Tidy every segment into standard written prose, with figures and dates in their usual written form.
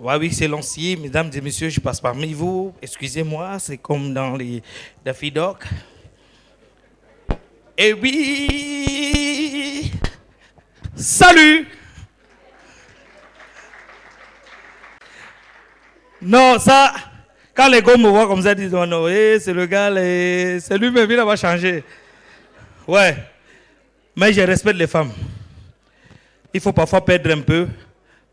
Ouais, oui, c'est lancier. Mesdames et messieurs, je passe parmi vous. Excusez-moi, c'est comme dans les Daffy Duck. Et oui, salut. Non, ça, quand les gars me voient comme ça, ils disent non, non, c'est le gars, c'est lui-même, il va changer. Ouais, mais je respecte les femmes. Il faut parfois perdre un peu.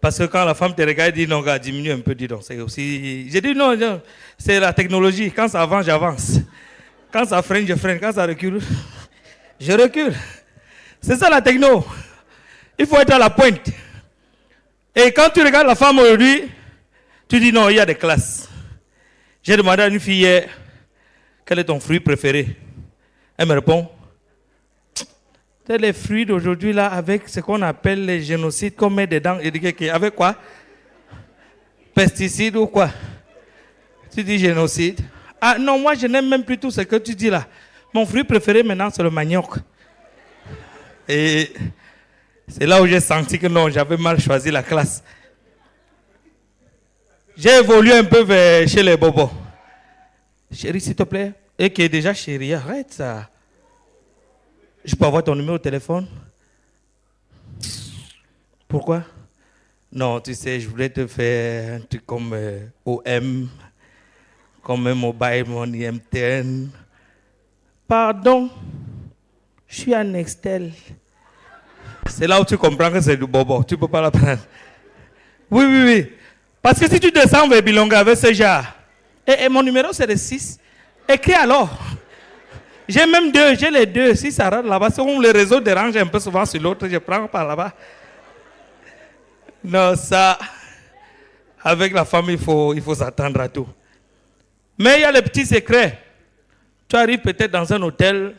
Parce que quand la femme te regarde, elle dit non, gars, diminue un peu, dis donc. C'est aussi... J'ai dit non, non, c'est la technologie. Quand ça avance, j'avance. Quand ça freine, je freine. Quand ça recule, je recule. C'est ça la techno. Il faut être à la pointe. Et quand tu regardes la femme aujourd'hui, tu dis non, il y a des classes. J'ai demandé à une fille hier, quel est ton fruit préféré? Elle me répond, c'est les fruits d'aujourd'hui là avec ce qu'on appelle les génocides qu'on met dedans. Et dit, avec quoi? Pesticides ou quoi? Tu dis génocide. Ah non, moi je n'aime même plus tout ce que tu dis là. Mon fruit préféré maintenant c'est le manioc. Et c'est là où j'ai senti que non, j'avais mal choisi la classe. J'ai évolué un peu vers chez les bobos. Chérie, s'il te plaît. Et qui est déjà chérie, arrête ça. Je peux avoir ton numéro de téléphone? Pourquoi? Non, tu sais, je voulais te faire un truc comme OM, comme un mobile money MTN. Pardon, je suis à Nextel. C'est là où tu comprends que c'est du bobo, tu ne peux pas la prendre. Oui, oui, oui. Parce que si tu descends vers Bilonga avec ce genre, et mon numéro c'est le 6, écris alors. J'ai même deux, j'ai les deux. Si ça rate là-bas, si le réseau dérange un peu souvent sur l'autre, je prends par là-bas. Non, ça, avec la femme, il faut s'attendre à tout. Mais il y a les petits secrets. Tu arrives peut-être dans un hôtel,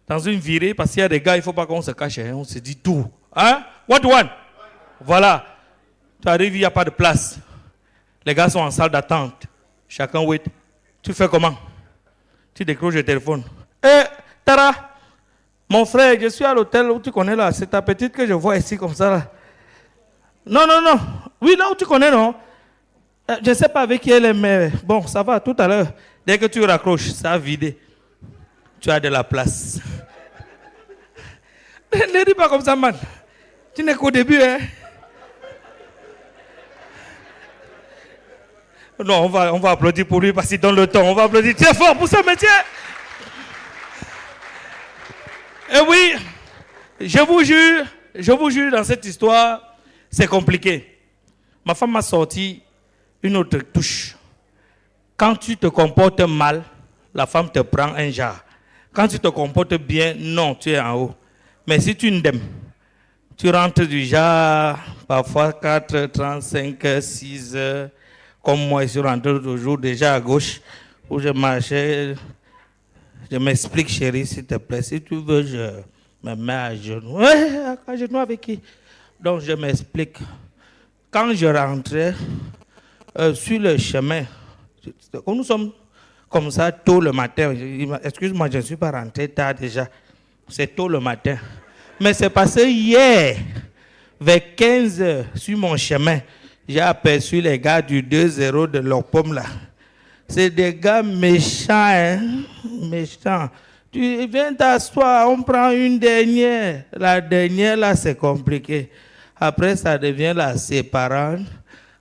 dans une virée, parce qu'il y a des gars, il ne faut pas qu'on se cache, hein, on se dit tout. Hein? What one? Voilà. Tu arrives, il n'y a pas de place. Les gars sont en salle d'attente. Chacun wait. Tu fais comment? Tu décroches le téléphone. Tara, mon frère, je suis à l'hôtel où tu connais là. C'est ta petite que je vois ici comme ça là. Non, non, non. Oui, là où tu connais, non. Je ne sais pas avec qui elle est, mais bon, ça va, tout à l'heure. Dès que tu raccroches, ça a vidé. Tu as de la place. Ne dis pas comme ça, man. Tu n'es qu'au début, hein. Non, on va applaudir pour lui parce qu'il donne le temps. On va applaudir très fort pour ce métier. Et oui, je vous jure, dans cette histoire, c'est compliqué. Ma femme m'a sorti une autre touche. Quand tu te comportes mal, la femme te prend un genre. Quand tu te comportes bien, non, tu es en haut. Mais si tu n'aimes, tu rentres du genre, parfois 4, 35, 6 heures. Comme moi, je suis rentré toujours déjà à gauche, où je marchais. Je m'explique, chérie, s'il te plaît. Si tu veux, je me mets à genoux. Ouais, à genoux avec qui? Donc, je m'explique. Quand je rentrais sur le chemin, nous sommes comme ça tôt le matin. Excuse-moi, je ne suis pas rentré tard déjà. C'est tôt le matin. Mais c'est passé hier, vers 15 heures, sur mon chemin. J'ai aperçu les gars du 2-0 de leur pomme là. C'est des gars méchants, hein? Méchants. Tu viens t'asseoir, on prend une dernière. La dernière là, c'est compliqué. Après, ça devient la séparante.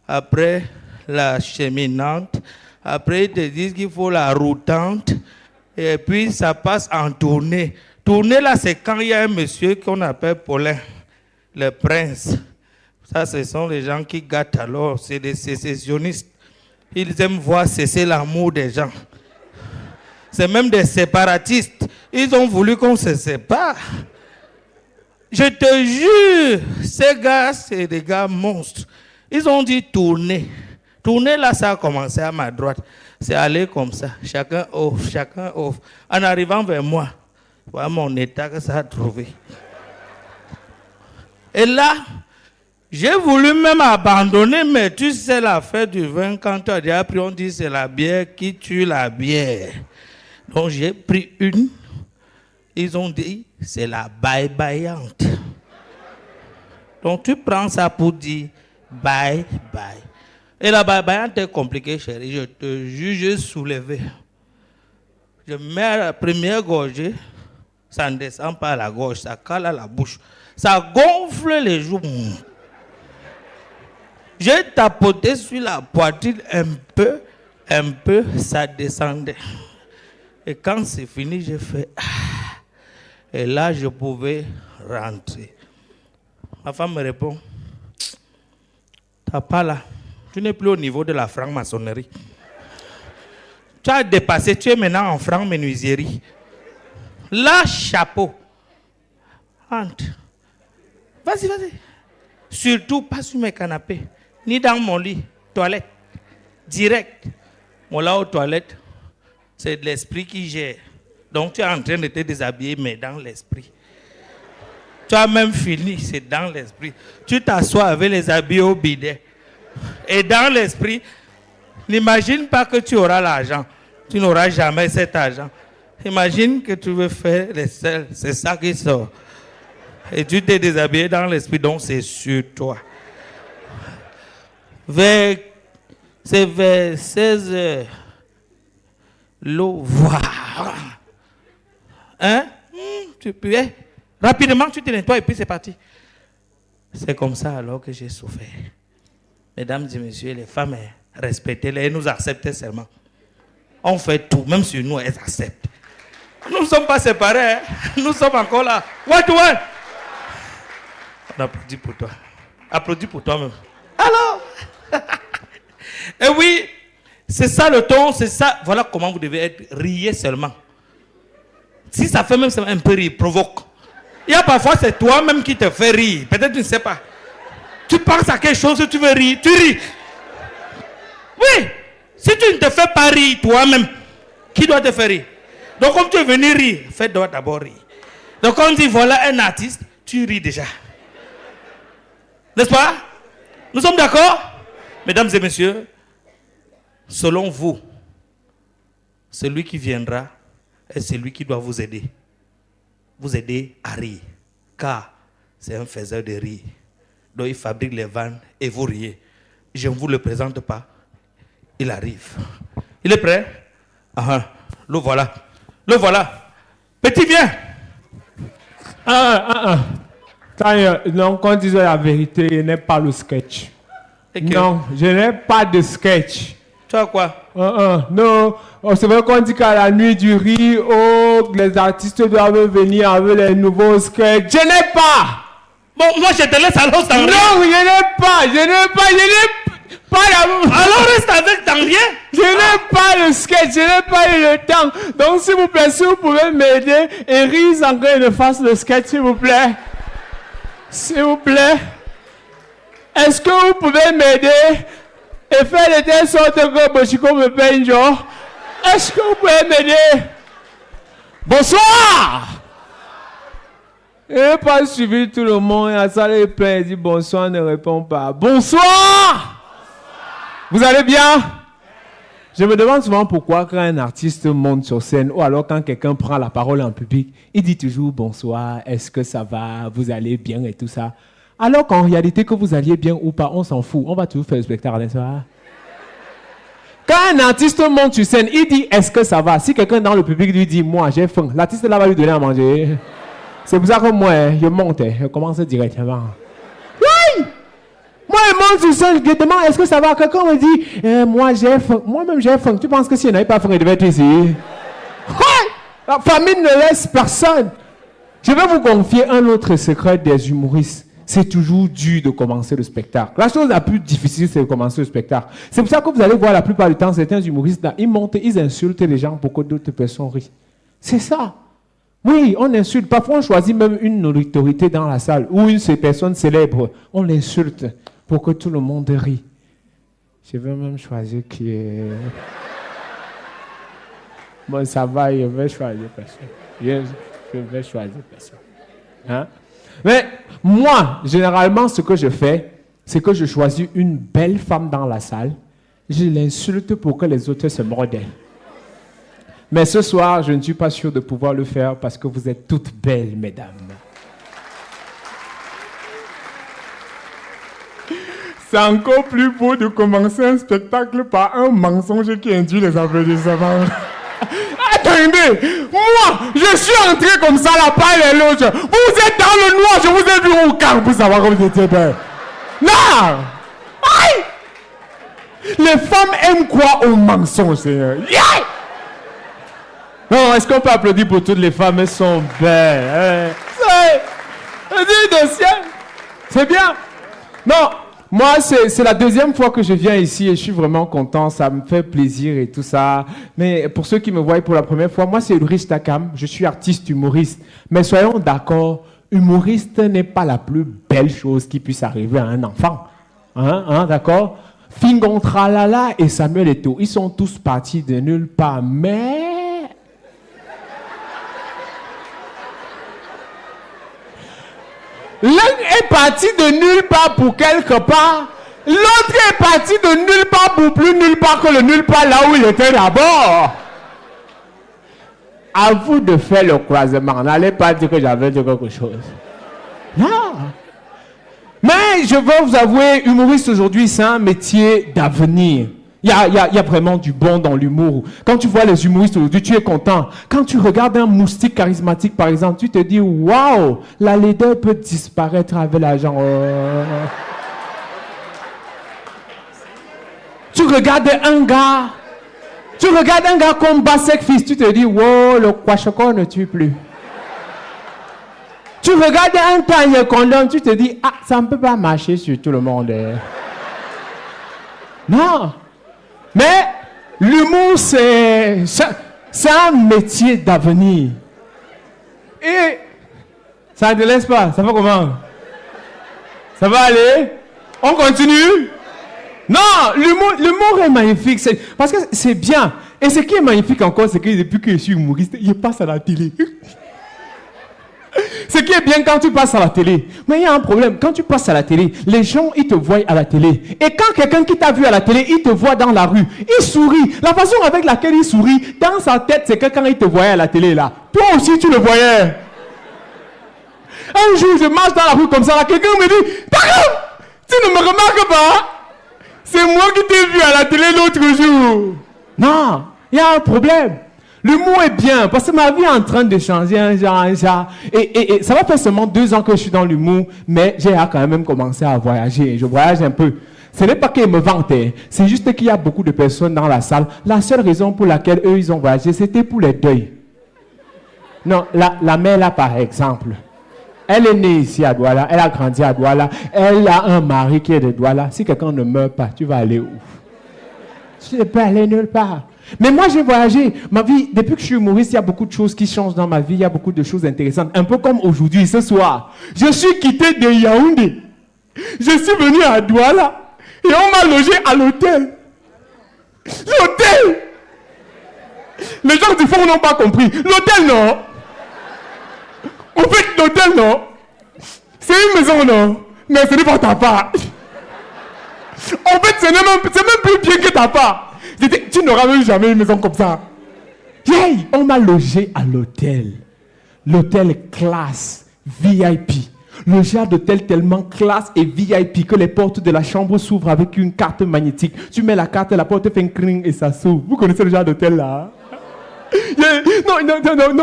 Après, la cheminante. Après, ils te disent qu'il faut la routante. Et puis, ça passe en tournée. Tournée là, c'est quand il y a un monsieur qu'on appelle Paulin, le prince. Ça, ce sont les gens qui gâtent alors. C'est des sécessionnistes. Ils aiment voir cesser l'amour des gens. C'est même des séparatistes. Ils ont voulu qu'on se sépare. Je te jure, ces gars, c'est des gars monstres. Ils ont dit tourner. Tourner là, ça a commencé à ma droite. C'est aller comme ça. Chacun offre, chacun offre. En arrivant vers moi, voilà mon état que ça a trouvé. Et là, j'ai voulu même abandonner, mais tu sais l'affaire du vin, quand tu as déjà pris, on dit c'est la bière qui tue la bière. Donc j'ai pris une, ils ont dit c'est la bye-byeante. Donc tu prends ça pour dire bye-bye. Et là-bas, c'est compliqué, chérie. Je te jure, j'ai soulevé. Je mets à la première gorgée, ça ne descend pas à la gorge, ça cale à la bouche. Ça gonfle les joues. J'ai tapoté sur la poitrine un peu, ça descendait. Et quand c'est fini, j'ai fait... Et là, je pouvais rentrer. Ma femme me répond, t'as pas là. Tu n'es plus au niveau de la franc-maçonnerie. Tu as dépassé, tu es maintenant en franc-menuiserie. Là, chapeau. Entre. Vas-y. Surtout pas sur mes canapés, ni dans mon lit. Toilette. Direct. Moi, là, aux toilettes, c'est de l'esprit qui gère. Donc, tu es en train de te déshabiller, mais dans l'esprit. Tu as même fini, c'est dans l'esprit. Tu t'assois avec les habits au bidet. Et dans l'esprit, n'imagine pas que tu auras l'argent. Tu n'auras jamais cet argent. Imagine que tu veux faire les selles, c'est ça qui sort. Et tu t'es déshabillé dans l'esprit, donc c'est sur toi. C'est vers 16 heures. L'eau, voilà. Hein? Tu peux. Rapidement, tu te nettoies et puis c'est parti. C'est comme ça alors que j'ai souffert. Mesdames et messieurs, les femmes, respectez-les et nous acceptez seulement. On fait tout, même sur nous, elles acceptent. Nous ne sommes pas séparés, hein? Nous sommes encore là. What to what? On applaudit pour toi. Applaudis pour toi-même. Alors? Et oui, c'est ça le ton, c'est ça. Voilà comment vous devez être. Riez seulement. Si ça fait même un peu rire, provoque. Il y a parfois, c'est toi-même qui te fait rire. Peut-être tu ne sais pas. Tu penses à quelque chose, tu veux rire, tu ris. Oui. Si tu ne te fais pas rire toi-même, qui doit te faire rire? Donc comme tu es venu rire, fais-toi d'abord rire. Donc quand on dit voilà un artiste, tu ris déjà. N'est-ce pas? Nous sommes d'accord? Mesdames et messieurs, selon vous, celui qui viendra est celui qui doit vous aider. Vous aider à rire. Car c'est un faiseur de rire. Donc il fabrique les vannes et vous riez. Je ne vous le présente pas. Il arrive. Il est prêt? Le voilà. Le voilà. Petit, viens. Non, quand disons la vérité, je n'ai pas le sketch. Non, je n'ai pas de sketch. Tu as quoi? Non, c'est vrai qu'on dit qu'à la nuit du riz, les artistes doivent venir avec les nouveaux sketchs. Je n'ai pas. Bon, moi je te laisse alors sans rien. Non, je n'ai pas. Alors reste avec ton rien. Je n'ai pas le sketch, je n'ai pas eu le temps. Donc s'il vous plaît, si vous pouvez m'aider, et Riz en train de faire le sketch, s'il vous plaît. S'il vous plaît. Est-ce que vous pouvez m'aider et faire de telle sorte que Bochiko me paye, genre? Est-ce que vous pouvez m'aider? Bonsoir! Je n'ai pas suivi tout le monde. La salle est pleine. Il dit bonsoir, ne répond pas. Bonsoir! Vous allez bien? Je me demande souvent pourquoi quand un artiste monte sur scène ou alors quand quelqu'un prend la parole en public, il dit toujours bonsoir, est-ce que ça va, vous allez bien et tout ça. Alors qu'en réalité, que vous alliez bien ou pas, on s'en fout. On va toujours faire le spectacle, n'est-ce pas? Quand un artiste monte sur scène, il dit est-ce que ça va? Si quelqu'un dans le public lui dit moi j'ai faim, l'artiste là va lui donner à manger. C'est pour ça que moi, je monte, je commence directement. Oui! Moi, je monte sur scène, je demande est-ce que ça va? Quelqu'un me dit moi j'ai faim. Moi-même j'ai faim. Tu penses que s'il n'avait pas faim, il devait être ici? Oui! La famille ne laisse personne. Je vais vous confier un autre secret des humoristes. C'est toujours dur de commencer le spectacle. La chose la plus difficile, c'est de commencer le spectacle. C'est pour ça que vous allez voir la plupart du temps, certains humoristes, là, ils montent, ils insultent les gens pour que d'autres personnes rient. C'est ça. Oui, on insulte. Parfois, on choisit même une autorité dans la salle ou une personne célèbre. On l'insulte pour que tout le monde rie. Je vais même choisir qui est... Bon, ça va, je vais choisir personne. Je vais choisir personne. Hein? Mais moi, généralement, ce que je fais, c'est que je choisis une belle femme dans la salle. Je l'insulte pour que les autres se mordent d'elle. Mais ce soir, je ne suis pas sûr de pouvoir le faire parce que vous êtes toutes belles, mesdames. C'est encore plus beau de commencer un spectacle par un mensonge qui induit les applaudissements. Attendez, moi, je suis entré comme ça là, par les loges. Vous êtes dans le noir, je vous ai vu au camp pour savoir que vous étiez belle. Non! Aïe! Les femmes aiment quoi au mensonge, Seigneur? Yeah! Non, est-ce qu'on peut applaudir pour toutes les femmes? Elles sont belles. C'est bien. Non, moi, c'est la deuxième fois que je viens ici et je suis vraiment content. Ça me fait plaisir et tout ça. Mais pour ceux qui me voient pour la première fois, moi, c'est Ulrich Takam. Je suis artiste humoriste. Mais soyons d'accord, humoriste n'est pas la plus belle chose qui puisse arriver à un enfant. D'accord? Fingon Tralala et Samuel Eto'o, ils sont tous partis de nulle part. Mais... l'un est parti de nulle part pour quelque part. L'autre est parti de nulle part pour plus nulle part que le nulle part là où il était d'abord. À vous de faire le croisement. N'allez pas dire que j'avais dit quelque chose. Non. Mais je veux vous avouer, humoriste aujourd'hui, c'est un métier d'avenir. Il y a vraiment du bon dans l'humour. Quand tu vois les humoristes aujourd'hui, tu es content. Quand tu regardes un moustique charismatique, par exemple, tu te dis, waouh, la laideur peut disparaître avec l'argent. Tu regardes un gars comme Basek Fils, tu te dis, wow, le Kwashoko ne tue plus. Tu regardes un Tanya Condom, tu te dis, ah, ça ne peut pas marcher sur tout le monde. Non. Mais l'humour, c'est un métier d'avenir. Et ça ne te laisse pas. Ça va comment? Ça va aller? On continue? Non, l'humour est magnifique. Parce que c'est bien. Et ce qui est magnifique encore, c'est que depuis que je suis humoriste, il passe à la télé. Ce qui est bien quand tu passes à la télé. Mais il y a un problème. Quand tu passes à la télé, les gens, ils te voient à la télé. Et quand quelqu'un qui t'a vu à la télé, il te voit dans la rue, il sourit. La façon avec laquelle il sourit, dans sa tête, c'est que quand il te voyait à la télé, là, toi aussi, tu le voyais. Un jour, je marche dans la rue comme ça, là, quelqu'un me dit, d'accord, tu ne me remarques pas? C'est moi qui t'ai vu à la télé l'autre jour. Non, il y a un problème. L'humour est bien, parce que ma vie est en train de changer un genre. Et ça va faire seulement 2 ans que je suis dans l'humour, mais j'ai quand même commencé à voyager. Je voyage un peu. Ce n'est pas qu'ils me vantaient, c'est juste qu'il y a beaucoup de personnes dans la salle. La seule raison pour laquelle eux, ils ont voyagé, c'était pour les deuils. Non, la mère là, par exemple, elle est née ici à Douala, elle a grandi à Douala, elle a un mari qui est de Douala. Si quelqu'un ne meurt pas, tu vas aller où? Tu ne peux aller nulle part. Mais moi, j'ai voyagé. Ma vie, depuis que je suis humoriste, il y a beaucoup de choses qui changent dans ma vie. Il y a beaucoup de choses intéressantes. Un peu comme aujourd'hui, ce soir. Je suis quitté de Yaoundé. Je suis venu à Douala. Et on m'a logé à l'hôtel. L'hôtel! Les gens du fond n'ont pas compris. L'hôtel, non. En fait, l'hôtel, non. C'est une maison, non. Mais ce n'est pas ta part. En fait, c'est même plus bien que ta part. Tu n'auras même jamais une maison comme ça. Yay! On m'a logé à l'hôtel. L'hôtel classe, VIP. Le genre d'hôtel tellement classe et VIP que les portes de la chambre s'ouvrent avec une carte magnétique. Tu mets la carte, la porte fait un cring et ça s'ouvre. Vous connaissez le genre d'hôtel là? Yeah.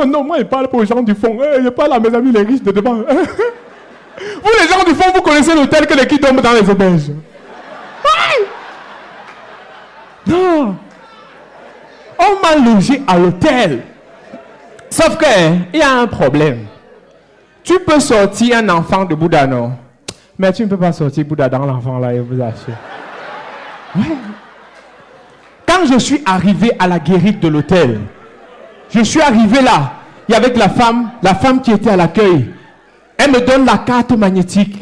Non, moi je parle pour les gens du fond. Je parle à mes amis les riches de devant. Vous les gens du fond, vous connaissez l'hôtel que les qui dorment dans les auberges. Non. On m'a logé à l'hôtel. Sauf que, il y a un problème. Tu peux sortir un enfant de Bouddha, non? Mais tu ne peux pas sortir Bouddha dans l'enfant là, je vous assure. Ouais. Quand je suis arrivé à la guérite de l'hôtel, je suis arrivé là, il y avait la femme qui était à l'accueil. Elle me donne la carte magnétique.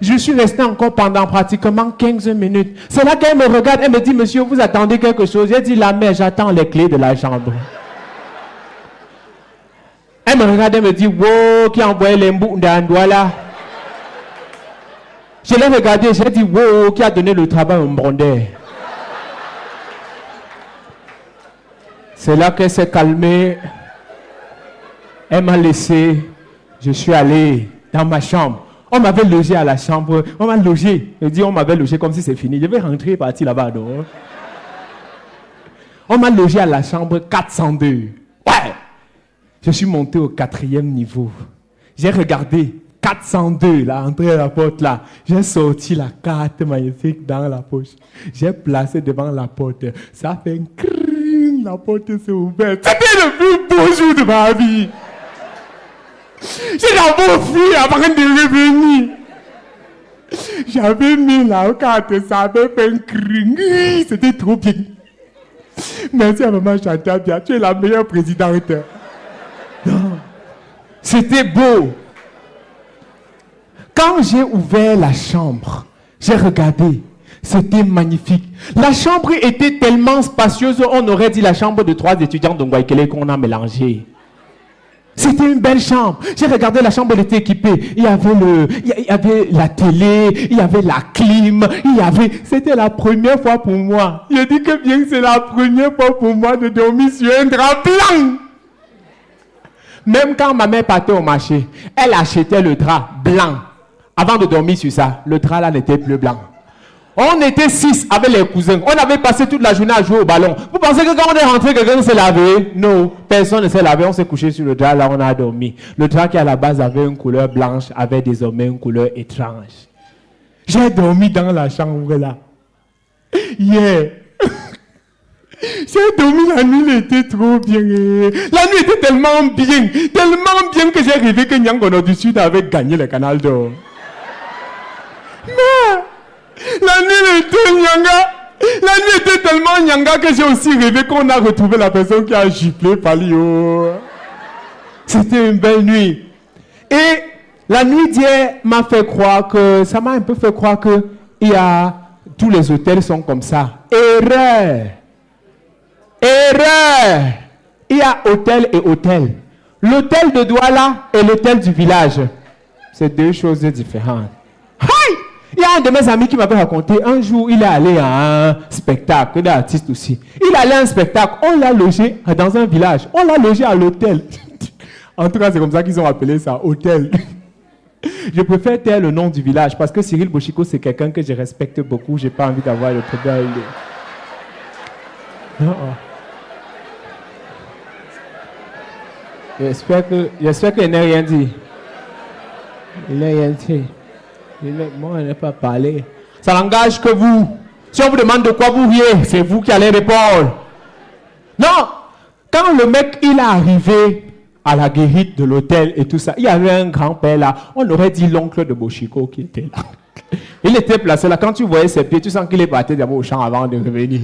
Je suis resté encore pendant pratiquement 15 minutes. C'est là qu'elle me regarde, elle me dit, monsieur, vous attendez quelque chose? J'ai dit, la mère, j'attends les clés de la chambre. Elle me regarde, elle me dit, wow, qui a envoyé les mbous dans Douala? Je l'ai regardé, j'ai dit, wow, qui a donné le travail au Mbondais? C'est là qu'elle s'est calmée. Elle m'a laissé. Je suis allé dans ma chambre. On m'avait logé à la chambre. On m'a logé. Je dis, on m'avait logé comme si c'est fini. Je vais rentrer et partir là-bas. Non? On m'a logé à la chambre 402. Ouais. Je suis monté au 4e niveau. J'ai regardé 402, là, entré à la porte, là. J'ai sorti la carte magnifique dans la poche. J'ai placé devant la porte. Ça fait un cring, la porte s'est ouverte. C'était le plus beau jour de ma vie. J'ai d'abord fui avant de revenir. J'avais mis la carte, ça avait fait un cring. C'était trop bien. Merci à maman Chantal, tu es la meilleure présidente. Non. C'était beau. Quand j'ai ouvert la chambre, j'ai regardé. C'était magnifique. La chambre était tellement spacieuse, on aurait dit la chambre de 3 étudiants de Ngwaikele qu'on a mélangé. C'était une belle chambre. J'ai regardé la chambre, elle était équipée. Il y avait la télé, il y avait la clim, C'était la première fois pour moi. Je dis que bien que c'est la première fois pour moi de dormir sur un drap blanc. Même quand ma mère partait au marché, elle achetait le drap blanc. Avant de dormir sur ça, le drap là n'était plus blanc. On était 6 avec les cousins. On avait passé toute la journée à jouer au ballon. Vous pensez que quand on est rentré, quelqu'un s'est lavé? Non, personne ne s'est lavé. On s'est couché sur le drap, là on a dormi. Le drap qui à la base avait une couleur blanche, avait désormais une couleur étrange. J'ai dormi dans la chambre là. Yeah. J'ai dormi la nuit, elle était trop bien. La nuit était tellement bien que j'ai rêvé que Nyangono du Sud avait gagné le canal d'or. Mais la nuit était nyanga. La nuit était tellement nyanga que j'ai aussi rêvé qu'on a retrouvé la personne qui a giflé Palio. C'était une belle nuit. Et la nuit d'hier m'a un peu fait croire que tous les hôtels sont comme ça. Erreur. Il y a hôtel et hôtel. L'hôtel de Douala et l'hôtel du village. C'est deux choses différentes. Hi! Il y a un de mes amis qui m'avait raconté, un jour, il est allé à un spectacle, il est artiste aussi. Il allait à un spectacle, on l'a logé dans un village, on l'a logé à l'hôtel. En tout cas, c'est comme ça qu'ils ont appelé ça, hôtel. Je préfère taire le nom du village parce que Cyril Bochiko, c'est quelqu'un que je respecte beaucoup, je n'ai pas envie d'avoir le problème. J'espère qu'il n'a rien dit. Il n'a rien dit. Moi, je n'ai pas parlé. Ça n'engage que vous. Si on vous demande de quoi vous riez, c'est vous qui allez répondre. Non. Quand le mec, il est arrivé à la guérite de l'hôtel et tout ça, il y avait un grand-père là. On aurait dit l'oncle de Bochiko qui était là. Il était placé là. Quand tu voyais ses pieds, tu sens qu'il est parti d'abord au champ avant de revenir.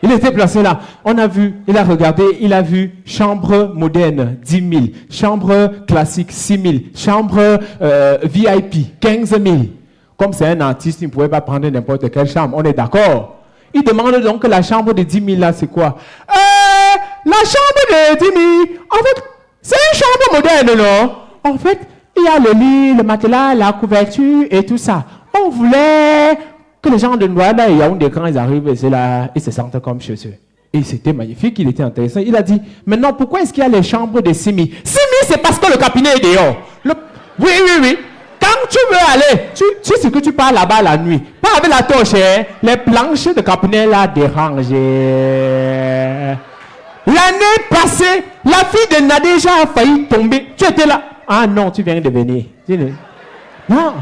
Il était placé là. On a vu, il a regardé, il a vu chambre moderne, 10 000. Chambre classique, 6 000. Chambre VIP, 15 000. Comme c'est un artiste, il ne pouvait pas prendre n'importe quelle chambre. On est d'accord. Il demande donc la chambre de 10 000 là, c'est quoi? La chambre de 10 000, en fait, c'est une chambre moderne, non? En fait, il y a le lit, le matelas, la couverture et tout ça. On voulait que les gens de Douala et Yaoundé, quand ils arrivent, c'est là, ils se sentent comme chez eux. Et c'était magnifique, il était intéressant. Il a dit, maintenant, pourquoi est-ce qu'il y a les chambres de 6 000? 6 000, c'est parce que le cabinet est dehors. Oui. Quand tu veux aller, tu sais que tu pars là-bas la nuit. Pas avec la torche, hein? Les planches de cabinet là dérangent. L'année passée, la fille de Nadéja a failli tomber. Tu étais là. Ah non, tu viens de venir. Non.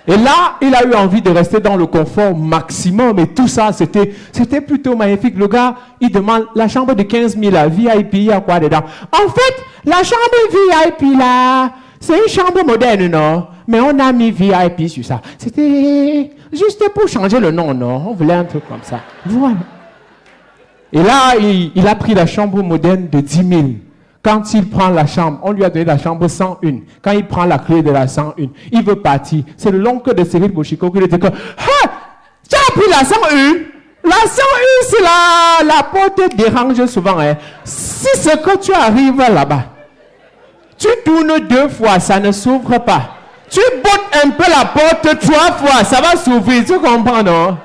Et là, il a eu envie de rester dans le confort maximum. Et tout ça, c'était plutôt magnifique. Le gars, il demande la chambre de 15 000 là, VIP, il y a quoi dedans? En fait, la chambre VIP là, c'est une chambre moderne, non? Mais on a mis VIP sur ça. C'était juste pour changer le nom, non? On voulait un truc comme ça. Voilà. Et là, il a pris la chambre moderne de 10 000. Quand il prend la chambre, on lui a donné la chambre 101. Quand il prend la clé de la 101, il veut partir. C'est le l'oncle de Cyril Bochiko qui lui dit que tu as pris la 101? La 101, c'est la porte dérange souvent. Hein. Si c'est que tu arrives là-bas, tu tournes 2 fois, ça ne s'ouvre pas. Tu bottes un peu la porte 3 fois, ça va s'ouvrir. Tu comprends, non?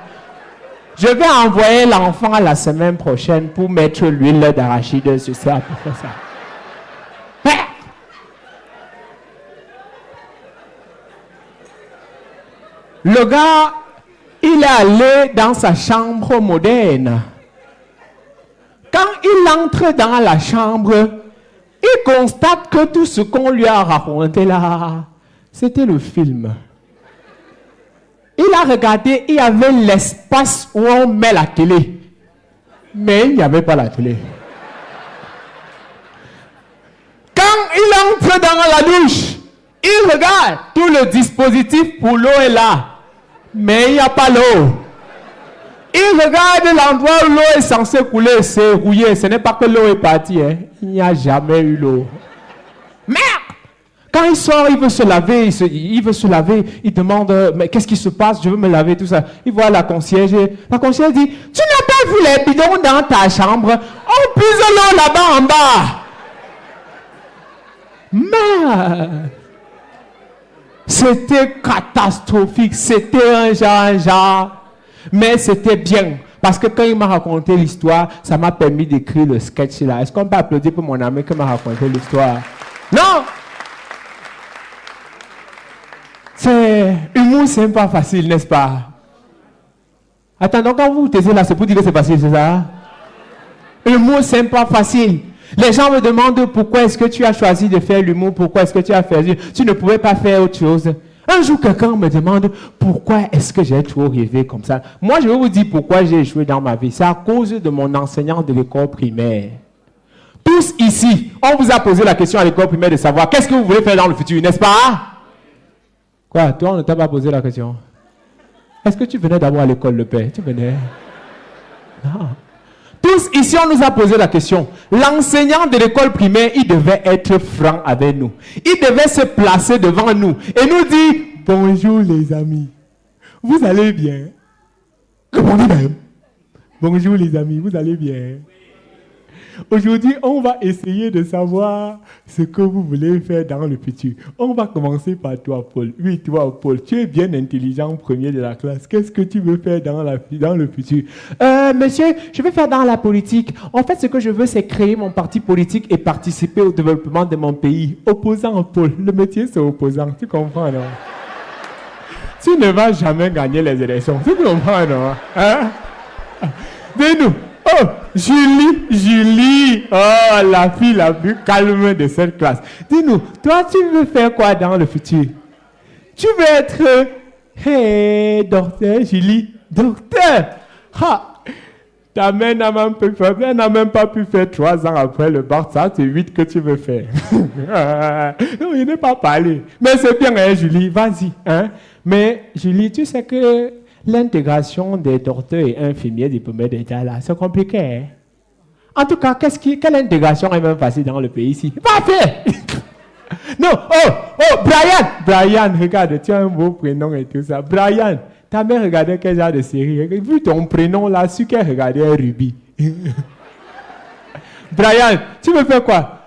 Je vais envoyer l'enfant la semaine prochaine pour mettre l'huile d'arachide sur ça pour faire ça. Le gars, il est allé dans sa chambre moderne. Quand il entre dans la chambre, il constate que tout ce qu'on lui a raconté là, c'était le film. Il a regardé, il y avait l'espace où on met la télé. Mais il n'y avait pas la télé. Quand il entre dans la douche, il regarde, tout le dispositif pour l'eau est là. Mais il n'y a pas l'eau. Il regarde l'endroit où l'eau est censée couler, c'est rouillé. Ce n'est pas que l'eau est partie. Hein. Il n'y a jamais eu l'eau. Merde! Quand il sort, il veut se laver. Il demande, mais qu'est-ce qui se passe? Je veux me laver, tout ça. Il voit la concierge. La concierge dit, tu n'as pas vu les bidons dans ta chambre? On puise l'eau là-bas en bas. Merde! C'était catastrophique. C'était un genre. Mais c'était bien. Parce que quand il m'a raconté l'histoire, ça m'a permis d'écrire le sketch là. Est-ce qu'on peut applaudir pour mon ami qui m'a raconté l'histoire? Non! Humour, c'est pas facile, n'est-ce pas? Attends, donc quand vous taisez là, c'est pour dire que c'est facile, c'est ça? Humour, c'est pas facile. Les gens me demandent pourquoi est-ce que tu as choisi de faire l'humour, pourquoi est-ce que tu as fait... Tu ne pouvais pas faire autre chose. Un jour, quelqu'un me demande pourquoi est-ce que j'ai toujours rêvé comme ça. Moi, je vais vous dire pourquoi j'ai échoué dans ma vie. C'est à cause de mon enseignant de l'école primaire. Tous ici, on vous a posé la question à l'école primaire de savoir qu'est-ce que vous voulez faire dans le futur, n'est-ce pas? Quoi? Toi, on ne t'a pas posé la question? Est-ce que tu venais d'abord à l'école, le père? Tu venais? Non. Tous ici, on nous a posé la question. L'enseignant de l'école primaire, il devait être franc avec nous. Il devait se placer devant nous et nous dire « Bonjour les amis, vous allez bien ?» Répondez même. « Bonjour les amis, vous allez bien ?» Aujourd'hui, on va essayer de savoir ce que vous voulez faire dans le futur. On va commencer par toi, Paul. Oui, toi, Paul, tu es bien intelligent, premier de la classe. Qu'est-ce que tu veux faire dans le futur? Monsieur, je vais faire dans la politique. En fait, ce que je veux, c'est créer mon parti politique et participer au développement de mon pays. Opposant, Paul. Le métier, c'est opposant. Tu comprends, non? Tu ne vas jamais gagner les élections. Tu comprends, non? Hein? Dis-nous. Oh, Julie, oh, la fille la plus calme de cette classe. Dis-nous, toi, tu veux faire quoi dans le futur? Tu veux être, docteur, Julie, docteur. Ha, ta mère n'a même pas pu faire 3 ans après le bac, ça, c'est 8 que tu veux faire. Non, il n'est pas parlé. Mais c'est bien, hein, Julie, vas-y. Hein? Mais, Julie, tu sais que l'intégration des docteurs et infirmiers diplômés d'État, là, c'est compliqué. Hein? En tout cas, quelle intégration est même facile dans le pays ici? Parfait! Non, Brian, regarde, tu as un beau prénom et tout ça. Brian, ta mère regardait quel genre de série? Vu ton prénom là, su qu'elle regardait Ruby. Brian, tu veux faire quoi?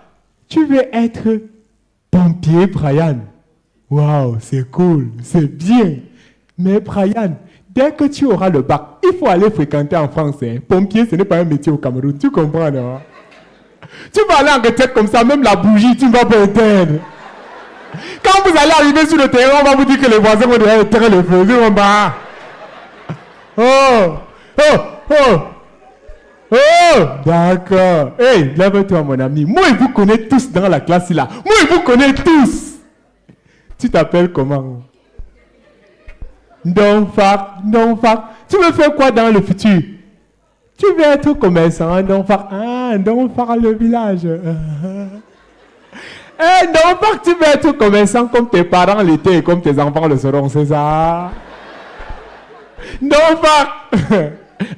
Tu veux être pompier, Brian? Waouh, c'est cool, c'est bien. Mais Brian, dès que tu auras le bac, il faut aller fréquenter en France. Hein. Pompier, ce n'est pas un métier au Cameroun. Tu comprends, non? Tu vas aller en retraite comme ça, même la bougie, tu ne vas pas éteindre. Quand vous allez arriver sur le terrain, on va vous dire que les voisins vont devoir éteindre le feu. D'accord. Hey, lève-toi, mon ami. Moi, je vous connais tous dans la classe là. Moi, je vous connais tous. Tu t'appelles comment? Non, fac. Tu veux faire quoi dans le futur? Tu veux être commerçant, non, fac. Ah, non, fac, le village. Non, fac, tu veux être commerçant comme tes parents l'étaient et comme tes enfants le seront, c'est ça? Non, fac.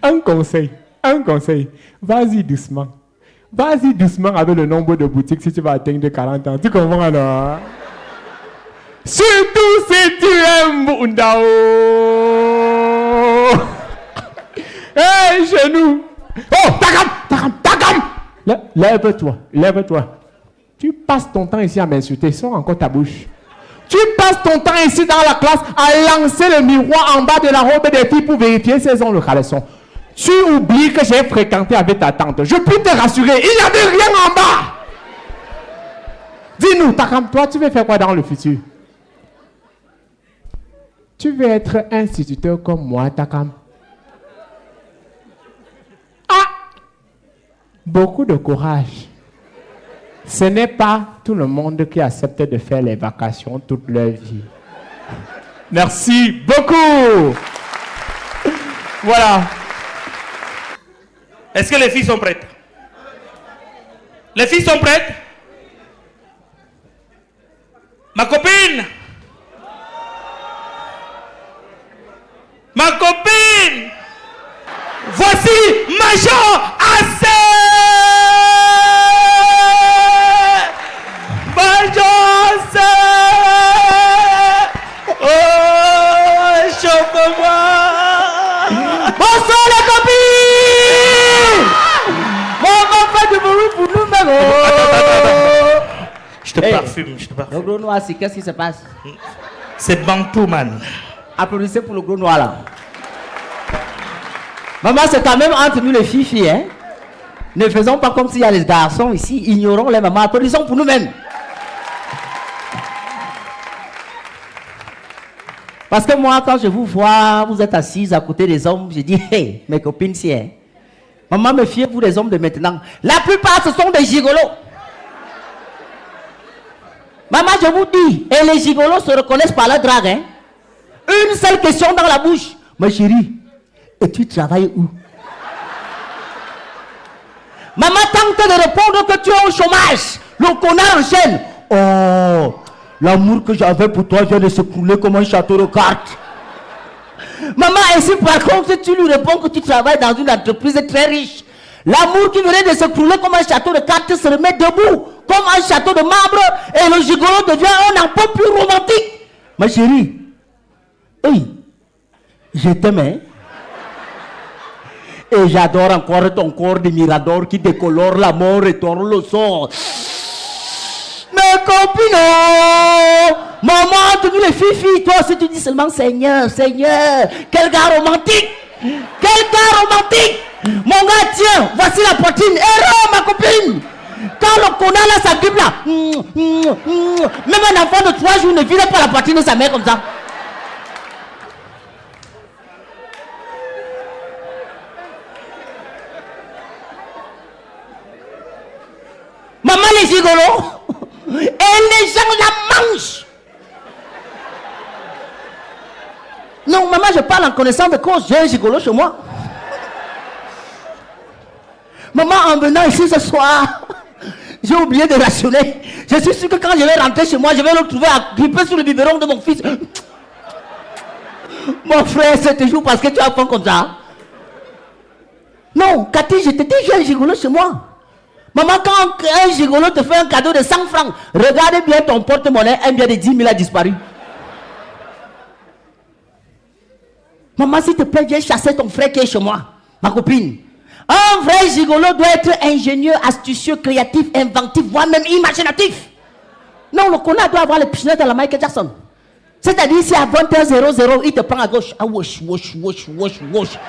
Un conseil. Vas-y doucement. Avec le nombre de boutiques si tu vas atteindre 40 ans. Tu comprends alors? Surtout si tu aimes Bundao. Hey, genou. Oh, Takam. Lève-toi. Tu passes ton temps ici à m'insulter. Sors encore ta bouche. Tu passes ton temps ici dans la classe à lancer le miroir en bas de la robe des filles pour vérifier si elles ont le caleçon. Tu oublies que j'ai fréquenté avec ta tante. Je peux te rassurer, il n'y avait rien en bas. Dis-nous, Takam, toi, tu veux faire quoi dans le futur? Tu veux être instituteur comme moi, Takam? Beaucoup de courage. Ce n'est pas tout le monde qui accepte de faire les vacations toute leur vie. Merci beaucoup. Voilà. Est-ce que les filles sont prêtes? Les filles sont prêtes? Ma copine! Ma copine! Voici Major AC! Major AC! Oh, chauffe-moi! Bonsoir les copines! On va faire du bruit pour nous-mêmes. Je te parfume, je te Le parfume. gros noir, c'est qu'est-ce qui se passe? C'est Bantou, man. Applaudissez pour le gros noir là. Maman, c'est quand même entre nous les filles, hein? Ne faisons pas comme s'il y a les garçons ici. Ignorons les mamans. Applaudissons pour nous-mêmes. Parce que moi, quand je vous vois, vous êtes assises à côté des hommes, je dis, hey, mes copines, si, hein? Maman, me fiez-vous des hommes de maintenant? La plupart, ce sont des gigolos. Maman, je vous dis, et les gigolos se reconnaissent par leur drague, hein? Une seule question dans la bouche. Ma chérie, et tu travailles où? Maman tente de répondre que tu es au chômage. Le connard enchaîne. Oh, l'amour que j'avais pour toi vient de s'écrouler comme un château de cartes. Maman, et si par contre tu lui réponds que tu travailles dans une entreprise très riche, l'amour qui venait de s'écrouler comme un château de cartes se remet debout comme un château de marbre et le gigolo devient un peu plus romantique. Ma chérie, oui, je t'aime, hein? Et j'adore encore ton corps de mirador qui décolore la mort et tord le sort. Mes copines, maman, tu dis les filles, toi aussi tu dis seulement Seigneur, Seigneur, quel gars romantique, quel gars romantique. Mon gars, tiens, voici la poitrine, héros ma copine. Quand le connard là s'agrippe là, même un enfant de 3 jours ne vire pas la poitrine de sa mère comme ça. Maman les gigolos, et les gens la mangent. Non, maman, je parle en connaissance de cause, j'ai un gigolo chez moi. Maman, en venant ici ce soir, j'ai oublié de rationner. Je suis sûr que quand je vais rentrer chez moi, je vais le trouver agrippé sur le biberon de mon fils. Mon frère, c'est toujours parce que tu as faim comme ça. Non, Cathy, je te dis, j'ai un gigolo chez moi. Maman, quand un gigolo te fait un cadeau de 100 francs, regarde bien ton porte-monnaie, un bien de 10 000 a disparu. Maman, s'il te plaît, viens chasser ton frère qui est chez moi, ma copine. Un vrai gigolo doit être ingénieux, astucieux, créatif, inventif, voire même imaginatif. Non, le connard doit avoir le pistolet de la Michael Jackson. C'est-à-dire, si à 20h00, il te prend à gauche. Ah, wesh, wesh, wesh, wesh, wesh.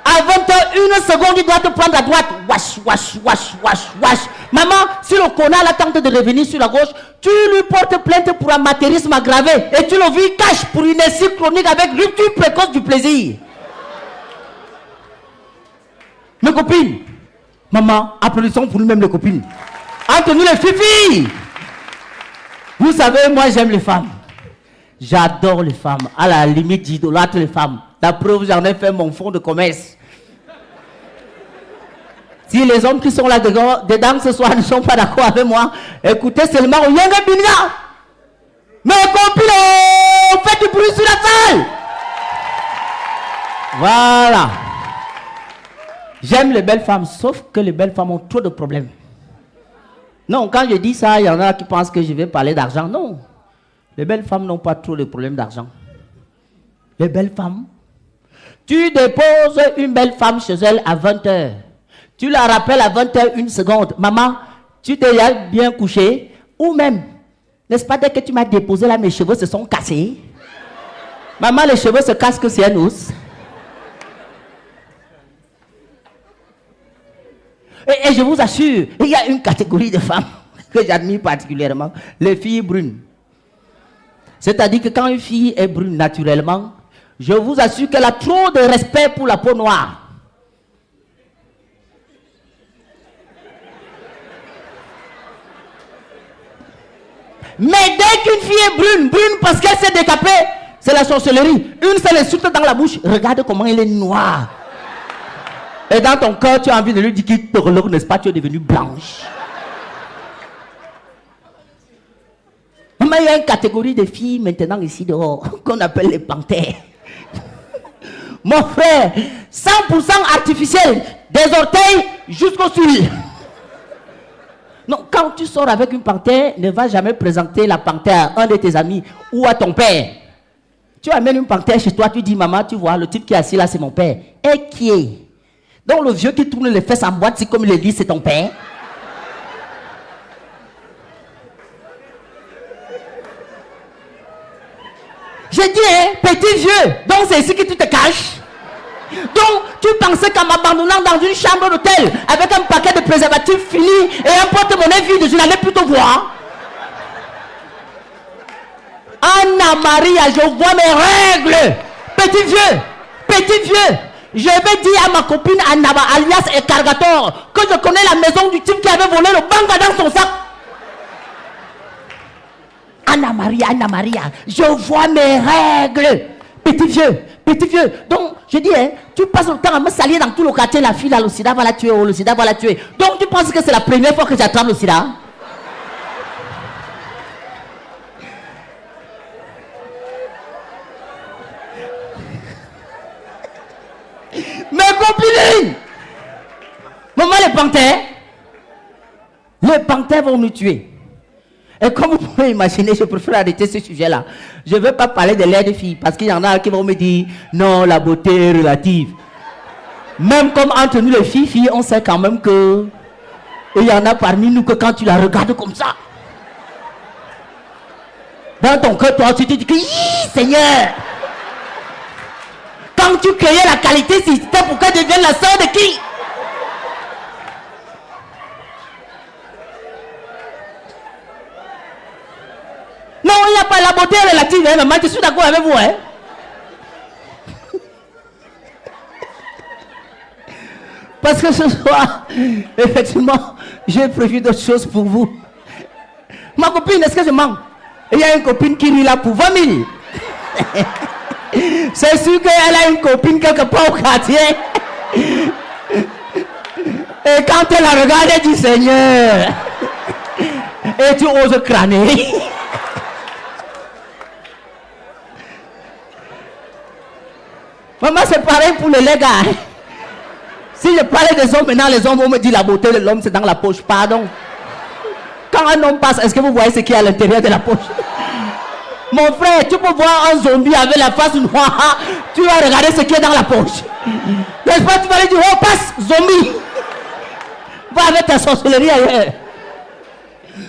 À 21 secondes, il doit te prendre à droite. Wash, wash, wash, wash, wash. Maman, si le connard là tente de revenir sur la gauche, tu lui portes plainte pour amateurisme aggravé et tu le vis cash pour une inertie chronique avec rupture précoce du plaisir. Mes copines, maman, applaudissons pour nous-mêmes les copines. Entre nous les filles. Vous savez, moi j'aime les femmes. J'adore les femmes. À la limite, j'idolâtre les femmes. La preuve, j'en ai fait mon fonds de commerce. Si les hommes qui sont là dedans ce soir ne sont pas d'accord avec moi, écoutez seulement au Yanga Binga. Mes copines, faites du bruit sur la salle. Voilà. J'aime les belles femmes, sauf que les belles femmes ont trop de problèmes. Non, quand je dis ça, il y en a qui pensent que je vais parler d'argent. Non. Les belles femmes n'ont pas trop de problèmes d'argent. Les belles femmes, tu déposes une belle femme chez elle à 20h. Tu la rappelles à 20h, 1 seconde. Maman, tu t'es bien couché. Ou même, n'est-ce pas, dès que tu m'as déposé là, mes cheveux se sont cassés. Maman, les cheveux se cassent que c'est un os. Et je vous assure, il y a une catégorie de femmes que j'admire particulièrement. Les filles brunes. C'est-à-dire que quand une fille est brune naturellement, je vous assure qu'elle a trop de respect pour la peau noire. Mais dès qu'une fille est brune parce qu'elle s'est décapée, c'est la sorcellerie. Une seule insulte dans la bouche, regarde comment elle est noire. Et dans ton cœur, tu as envie de lui dire qu'il te relève, n'est-ce pas, tu es devenue blanche. Mais il y a une catégorie de filles maintenant ici dehors qu'on appelle les panthères. Mon frère, 100% artificiel, des orteils jusqu'aux cils. Non, quand tu sors avec une panthère, ne va jamais présenter la panthère à un de tes amis ou à ton père. Tu amènes une panthère chez toi, tu dis, maman, tu vois, le type qui est assis là, c'est mon père. Et qui est? Donc le vieux qui tourne les fesses en boîte, c'est comme il le dit, c'est ton père. J'ai dit, hein, petit vieux, donc c'est ici que tu te caches. Donc, tu pensais qu'en m'abandonnant dans une chambre d'hôtel avec un paquet de préservatifs fini et un porte-monnaie vide, je n'allais plus te voir. Anna Maria, je vois mes règles. Petit vieux, je vais dire à ma copine Anna, alias Escargator, que je connais la maison du type qui avait volé le banga dans son sac. Anna Maria, je vois mes règles. Petit vieux. Donc, je dis, hein, tu passes le temps à me salir dans tout le quartier, la fille, là, le sida va la tuer, le sida va la tuer. Donc, tu penses que c'est la première fois que j'attrape le sida? Mes copines! Maman, les panthères vont nous tuer. Et comme vous pouvez imaginer, je préfère arrêter ce sujet-là. Je ne veux pas parler de l'air de filles, parce qu'il y en a qui vont me dire, non, la beauté est relative. Même comme entre nous les filles, on sait quand même que il y en a parmi nous que quand tu la regardes comme ça, dans ton cœur, toi, tu te dis que, Seigneur, quand tu créais la qualité, c'était pour qu'elle devienne la sœur de qui? Non, il n'y a pas la beauté relative, hein, maman, je suis d'accord avec vous, hein. Parce que ce soir, effectivement, j'ai prévu d'autres choses pour vous. Ma copine, est-ce que je mens? Il y a une copine qui rit là pour 20 000. C'est sûr qu'elle a une copine quelque part au quartier. Et quand elle la regarde, elle dit, Seigneur, et tu oses crâner. Maman, c'est pareil pour les gars. Si je parlais des hommes, maintenant les hommes vont me dire la beauté de l'homme, c'est dans la poche. Pardon. Quand un homme passe, est-ce que vous voyez ce qu'il y a à l'intérieur de la poche? Mon frère, tu peux voir un zombie avec la face noire, tu vas regarder ce qu'il y a dans la poche. N'est-ce pas? Tu vas lui dire, oh, passe, zombie. Va avec ta sorcellerie ailleurs.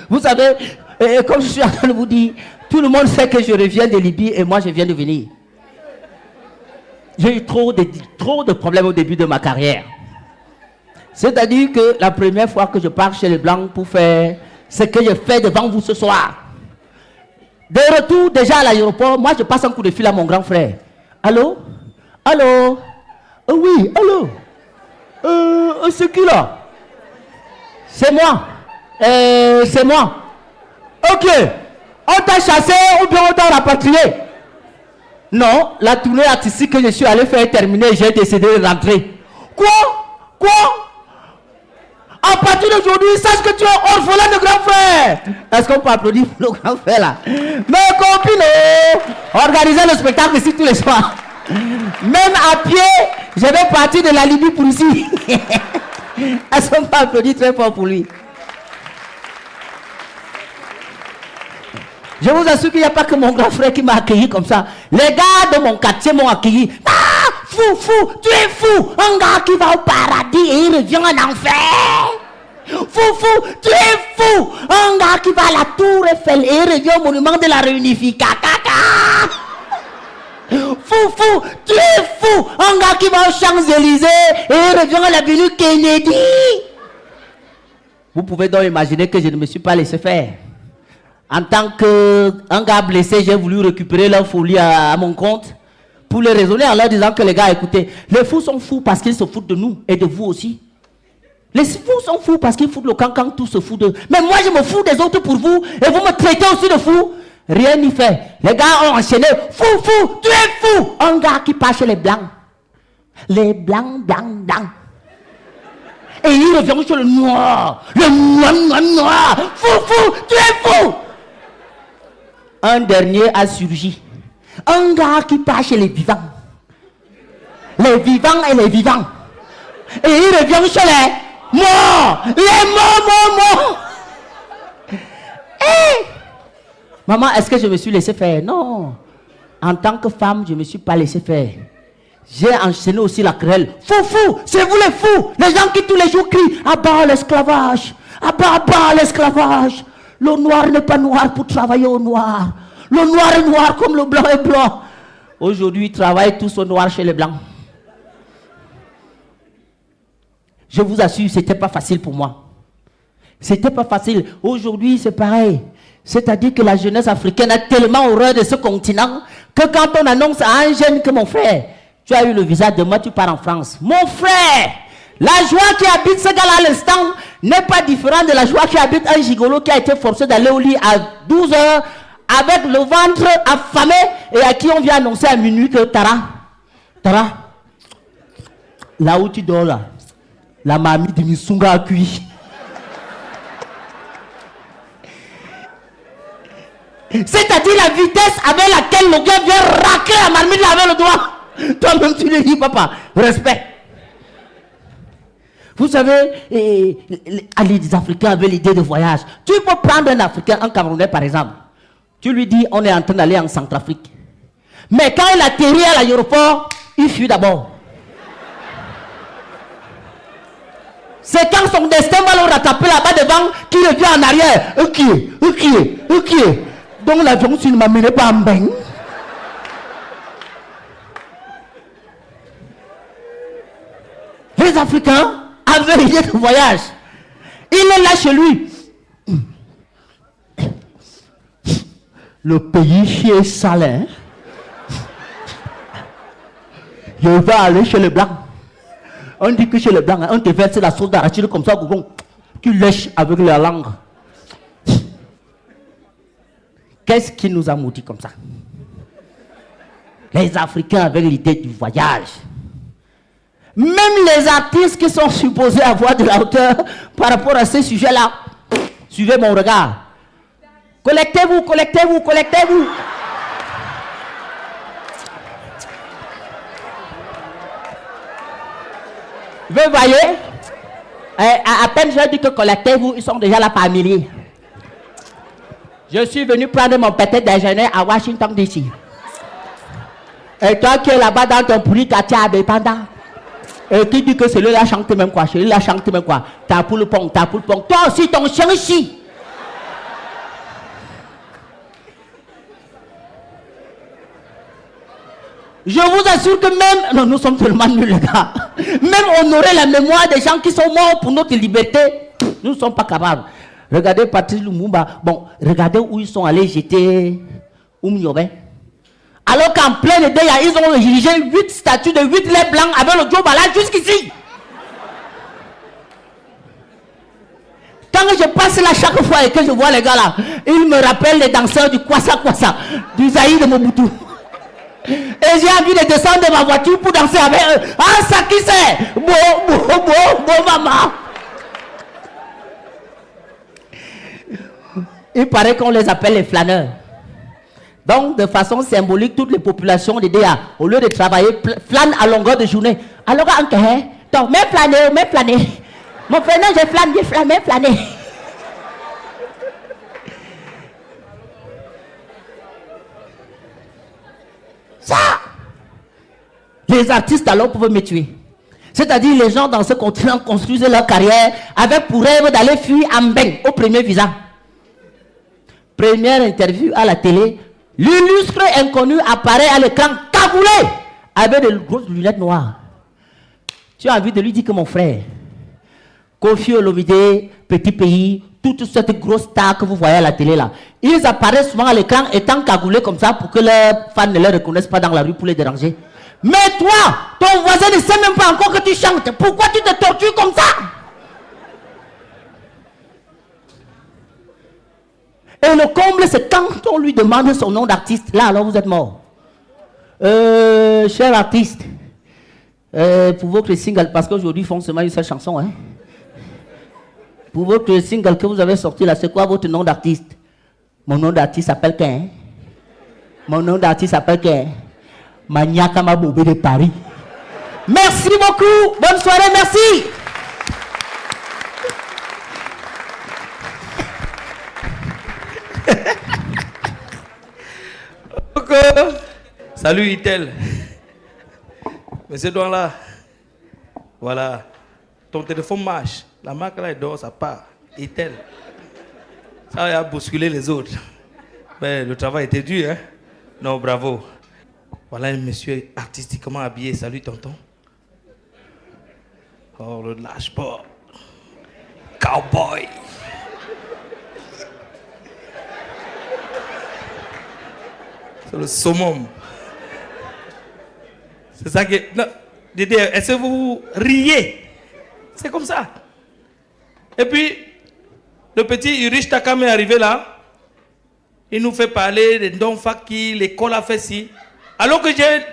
Vous savez, comme je suis en train de vous dire, tout le monde sait que je reviens de Libye et moi je viens de venir. J'ai eu trop de problèmes au début de ma carrière. C'est-à-dire que la première fois que je pars chez les Blancs pour faire ce que je fais devant vous ce soir, de retour déjà à l'aéroport, moi je passe un coup de fil à mon grand frère. Allô? Allô? Oui, allô? C'est qui là? C'est moi. C'est moi. Ok. On t'a chassé ou bien on t'a rapatrié? Non, la tournée artistique que je suis allé faire est terminée, j'ai décidé de rentrer. Quoi? À partir d'aujourd'hui, sache que tu es orphelin de grand frère. Est-ce qu'on peut applaudir pour le grand frère là? Mes copines, organisez le spectacle ici tous les soirs. Même à pied, je vais partir de la Libye pour ici. Est-ce qu'on peut applaudir très fort pour lui? Je vous assure qu'il n'y a pas que mon grand frère qui m'a accueilli comme ça. Les gars de mon quartier m'ont accueilli. Ah, fou, tu es fou. Un gars qui va au paradis et il revient en enfer. Fou, tu es fou. Un gars qui va à la tour Eiffel et il revient au monument de la réunification. Fou, tu es fou. Un gars qui va aux Champs-Élysées et il revient à l'avenue Kennedy. Vous pouvez donc imaginer que je ne me suis pas laissé faire. En tant qu'un gars blessé, j'ai voulu récupérer leur folie à mon compte pour les raisonner en leur disant que les gars, écoutez, les fous sont fous parce qu'ils se foutent de nous et de vous aussi. Les fous sont fous parce qu'ils foutent le cancan, tout se fout d'eux. Mais moi, je me fous des autres pour vous et vous me traitez aussi de fou. Rien n'y fait. Les gars ont enchaîné. Fou, fou, tu es fou. Un gars qui part chez les blancs. Les blancs, blancs, blancs. Et il revient sur le noir. Le noir, noir, noir. Fou, fou, tu es fou. Un dernier a surgi. Un gars qui part chez les vivants. Les vivants et les vivants. Et il revient chez les morts. Les morts. Hey! Maman, est-ce que je me suis laissé faire? Non. En tant que femme, je ne me suis pas laissé faire. J'ai enchaîné aussi la querelle. Fou, c'est vous les fous. Les gens qui tous les jours crient à bas l'esclavage. À bas l'esclavage. Le noir n'est pas noir pour travailler au noir. Le noir est noir comme le blanc est blanc. Aujourd'hui, ils travaillent tous au noir chez les blancs. Je vous assure, ce n'était pas facile pour moi. C'était pas facile. Aujourd'hui, c'est pareil. C'est-à-dire que la jeunesse africaine a tellement horreur de ce continent que quand on annonce à un jeune que mon frère, tu as eu le visa, demain tu pars en France. Mon frère, la joie qui habite ce gars-là à l'instant n'est pas différente de la joie qui habite un gigolo qui a été forcé d'aller au lit à 12 heures avec le ventre affamé et à qui on vient annoncer à minuit que Tara, là où tu dors là, la mamie de Misunga a cuit. C'est-à-dire la vitesse avec laquelle le gars vient racler la marmite avec le doigt. Toi-même tu lui dis, papa, respect. Vous savez, les Africains avaient l'idée de voyage. Tu peux prendre un Africain, un Camerounais par exemple. Tu lui dis, on est en train d'aller en Centrafrique. Mais quand il atterrit à l'aéroport, il fuit d'abord. C'est quand son destin va le rattraper là-bas devant qu'il revient en arrière. Ok. Donc l'avion, tu ne m'amenais pas en bain. Les Africains avaient l'idée de voyage. Il est là chez lui. Le pays qui est salé. Je vais aller chez les Blancs. On dit que chez les Blancs, on te verse la sauce d'arachide comme ça, tu lèches avec la langue. Qu'est-ce qui nous a maudits comme ça? Les Africains avec l'idée du voyage. Même les artistes qui sont supposés avoir de la hauteur par rapport à ces sujets-là, suivez mon regard. Collectez-vous. Vous voyez, à peine j'ai dit que collectez-vous, ils sont déjà là par milliers. Je suis venu prendre mon petit déjeuner à Washington DC. Et toi qui es là-bas dans ton pourri quartier indépendant, et qui dit que celui-là chante même quoi, t'as pour le pont. Toi aussi ton chien ici. Je vous assure que même, non, nous sommes tellement nuls les gars, même honorer la mémoire des gens qui sont morts pour notre liberté, nous ne sommes pas capables. Regardez Patrice Lumumba, bon, regardez où ils sont allés jeter Oumniobé. Alors qu'en plein été, ils ont érigé 8 statues de 8 lèvres blancs avec le Joe Bala jusqu'ici. Quand je passe là chaque fois et que je vois les gars là, ils me rappellent les danseurs du Kwasa, du Zaïre de Mobutu. Et j'ai envie de descendre de ma voiture pour danser avec eux. Ah, ça qui c'est? Bon, maman. Il paraît qu'on les appelle les flâneurs. Donc, de façon symbolique, toutes les populations des DA, au lieu de travailler, flânent à longueur de journée. Alors, donc, même flâner. Mon frère, non, je flâne, même flâner. Ça, les artistes alors pouvaient me tuer. C'est-à-dire les gens dans ce continent construisaient leur carrière avec pour rêve d'aller fuir en bain au premier visa. Première interview à la télé, l'illustre inconnu apparaît à l'écran cagoulé avec de grosses lunettes noires. Tu as envie de lui dire que mon frère, Koffi Olomide, petit pays, toutes cette grosse stars que vous voyez à la télé là, ils apparaissent souvent à l'écran étant cagoulés comme ça pour que leurs fans ne les reconnaissent pas dans la rue pour les déranger. Mais toi, ton voisin ne sait même pas encore que tu chantes. Pourquoi tu te tortures comme ça? Et le comble, c'est quand on lui demande son nom d'artiste. Là, alors vous êtes mort. Cher artiste, pour votre single, parce qu'aujourd'hui, ils font seulement une seule chanson. Hein. Pour votre single que vous avez sorti là, c'est quoi votre nom d'artiste? Mon nom d'artiste s'appelle Ken. Mon nom d'artiste s'appelle Ken. Maniakama Bobé de Paris. Merci beaucoup. Bonne soirée, merci. Salut Itel. Monsieur Douan là. Voilà. Ton téléphone marche. La marque là, elle dort, ça part. Itel. Ça a bousculé les autres. Mais le travail était dur, hein? Non, bravo. Voilà un monsieur artistiquement habillé. Salut tonton. Oh, le lâche pas. Cowboy. C'est le summum. C'est ça que... Non, Dédé, est-ce que vous riez? C'est comme ça. Et puis, le petit Urish Takam est arrivé là. Il nous fait parler de Ndonfaki, l'école a fait ci. Alors que j'ai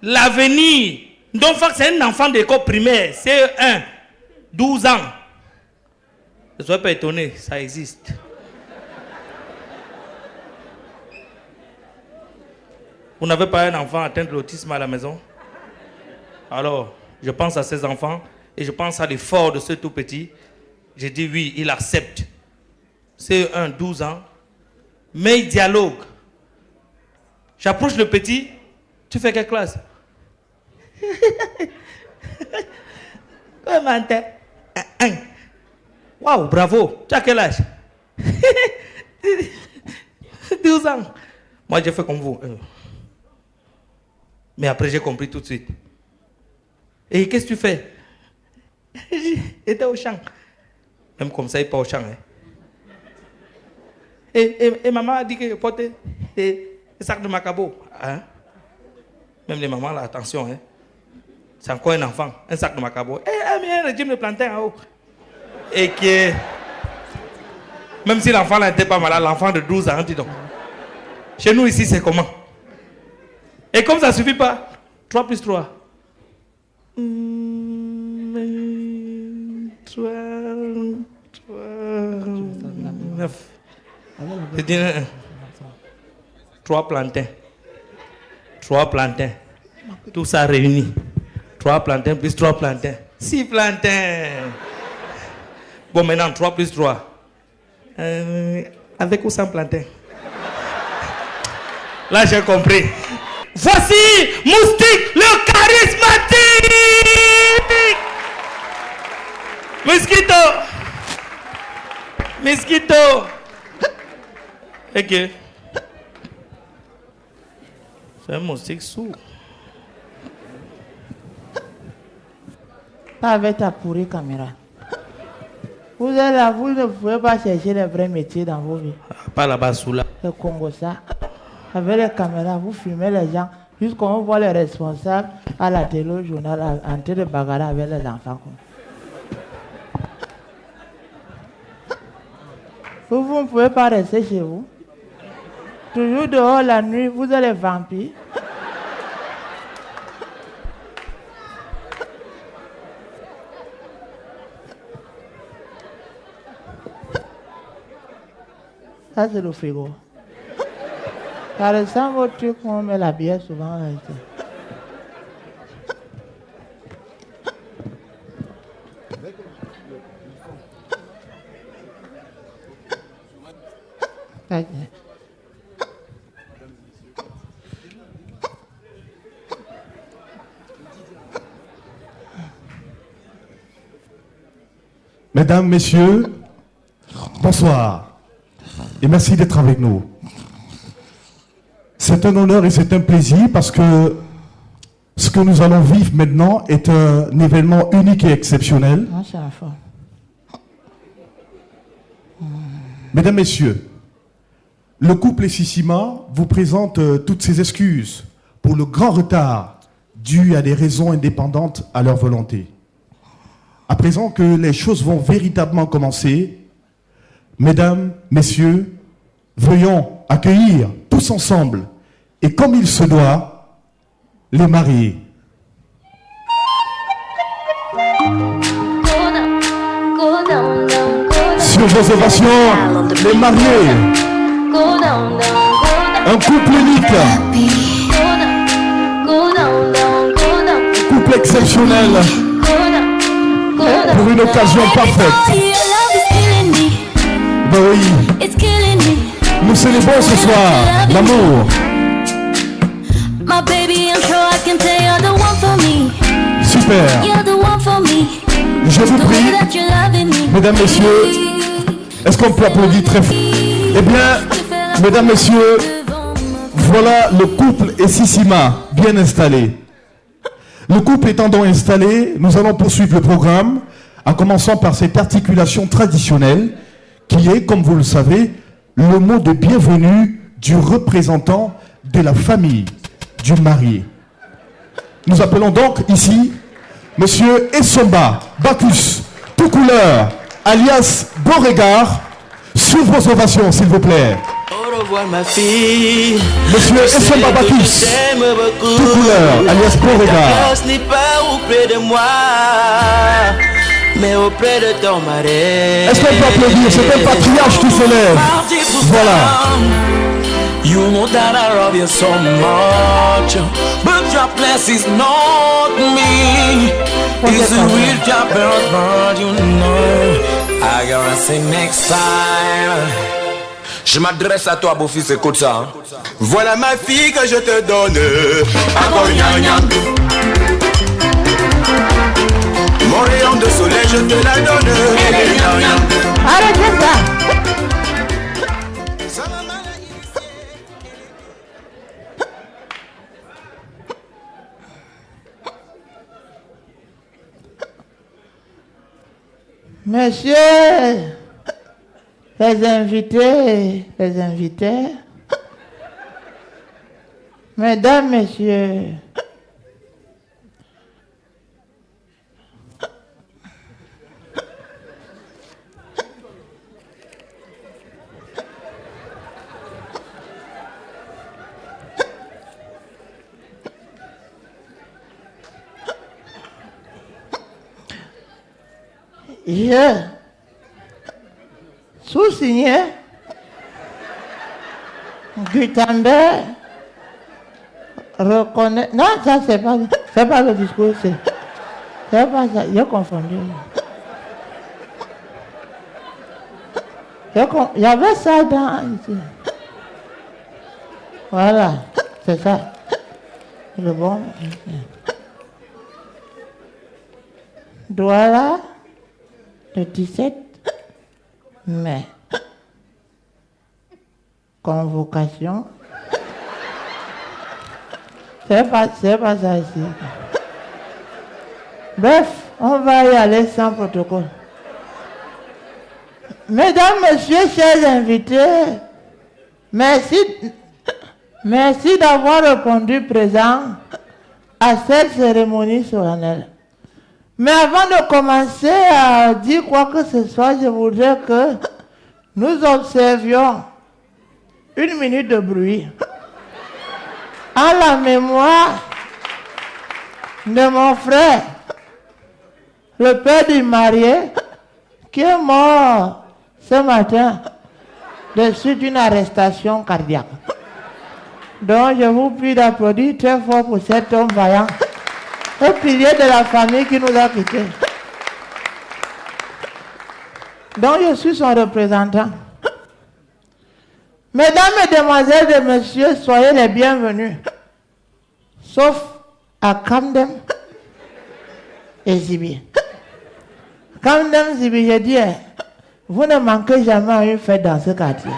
l'avenir. Ndonfak, c'est un enfant d'école primaire. C'est 12 ans. Ne soyez pas étonné, ça existe. Vous n'avez pas un enfant atteint de l'autisme à la maison? Alors, je pense à ces enfants et je pense à l'effort de ce tout petit. J'ai dit oui, il accepte. C'est 12 ans. Mais il dialogue. J'approche le petit. Tu fais quelle classe? Comment t'es? Waouh, bravo. Tu as quel âge? 12 ans. Moi, j'ai fait comme vous. Mais après, j'ai compris tout de suite. Et qu'est-ce que tu fais? J'étais au champ. Même comme ça, il n'est pas au champ. Hein. Et maman a dit que je portais des sacs de macabo. Hein? Même les mamans, là, attention. Hein? C'est encore un enfant, un sac de macabo. Et il y a un régime de plantain en haut. Et que, même si l'enfant n'était pas malade, l'enfant de 12 ans, dis donc. Chez nous ici, c'est comment? Et comme ça ne suffit pas, 3 plus 3. 3, 9. J'ai dit 3 plantains. 3 plantains. Tout ça réuni. 3 plantains plus 3 plantains. 6 plantains. Bon, maintenant 3 plus 3. Avec ou sans plantains? Là, j'ai compris. Voici Moustique, le charismatique. Mosquito. Ok. C'est un moustique sourd. Pas avec ta pourrie caméra. Vous êtes là, vous ne pouvez pas chercher les vrais métiers dans vos vies. Pas là-bas sous là. Le Congo, ça. Avec les caméras, vous filmez les gens. Jusqu'on voit les responsables à la télé, au journal, en train de bagarrer avec les enfants. Vous ne pouvez pas rester chez vous. Toujours dehors la nuit, vous êtes les vampires. Ça, c'est le frigo. Par exemple, votre truc, on met la bière souvent. Mesdames, Messieurs, bonsoir et merci d'être avec nous. C'est un honneur et c'est un plaisir parce que ce que nous allons vivre maintenant est un événement unique et exceptionnel. Ah, c'est la fin. Mesdames, Messieurs, le couple Essissima vous présente toutes ses excuses pour le grand retard dû à des raisons indépendantes à leur volonté. À présent que les choses vont véritablement commencer, Mesdames, Messieurs, veuillons accueillir tous ensemble et comme il se doit, les mariés. Sur vos ovations, les mariés. Un couple unique. Un couple exceptionnel. Pour une occasion parfaite. Ben oui. Nous célébrons ce soir l'amour. Super. Je vous prie, mesdames, messieurs, est-ce qu'on peut applaudir très fort? Eh bien, mesdames, messieurs, voilà le couple Essissima bien installé. Le couple étant donc installé, nous allons poursuivre le programme en commençant par cette articulation traditionnelle qui est, comme vous le savez, le mot de bienvenue du représentant de la famille du marié. Nous appelons donc ici Monsieur Essomba Bacchus, tout couleur, alias Beauregard, sur vos ovations, s'il vous plaît. Au revoir ma fille. Monsieur Essomba Bacchus, tout couleur, alias Beauregard. Ce n'est pas auprès de moi, mais auprès de ton mari. Est-ce qu'on peut applaudir? C'est un patriarche qui se lève. Voilà. You know that I love you so much, but your place is not me. It's a real job, but you know I gotta say next time. Je m'adresse à toi, beau-fils, écoute ça. Voilà ma fille que je te donne. Mon rayon de soleil, je te la donne. Arrêtez ça. Messieurs, les invités, mesdames, messieurs, je sous-signé Gutenberg reconnaît. Non, ça c'est pas le discours, c'est pas ça. J'ai confondu. Il y avait ça dans ici. Voilà, c'est ça. Le bon. Voilà. Le 17 mai. Convocation. C'est pas ça ici. Bref, on va y aller sans protocole. Mesdames, messieurs, chers invités, merci d'avoir répondu présent à cette cérémonie solennelle. Mais avant de commencer à dire quoi que ce soit, je voudrais que nous observions 1 minute de bruit en la mémoire de mon frère, le père du marié, qui est mort ce matin de suite d'une arrestation cardiaque. Donc je vous prie d'applaudir très fort pour cet homme vaillant, un pilier de la famille qui nous a quittés. Donc je suis son représentant. Mesdames, Mesdemoiselles et Messieurs, soyez les bienvenus. Sauf à Kamdem et Zibi. Kamdem, Zibi, je dis, vous ne manquez jamais à une fête dans ce quartier.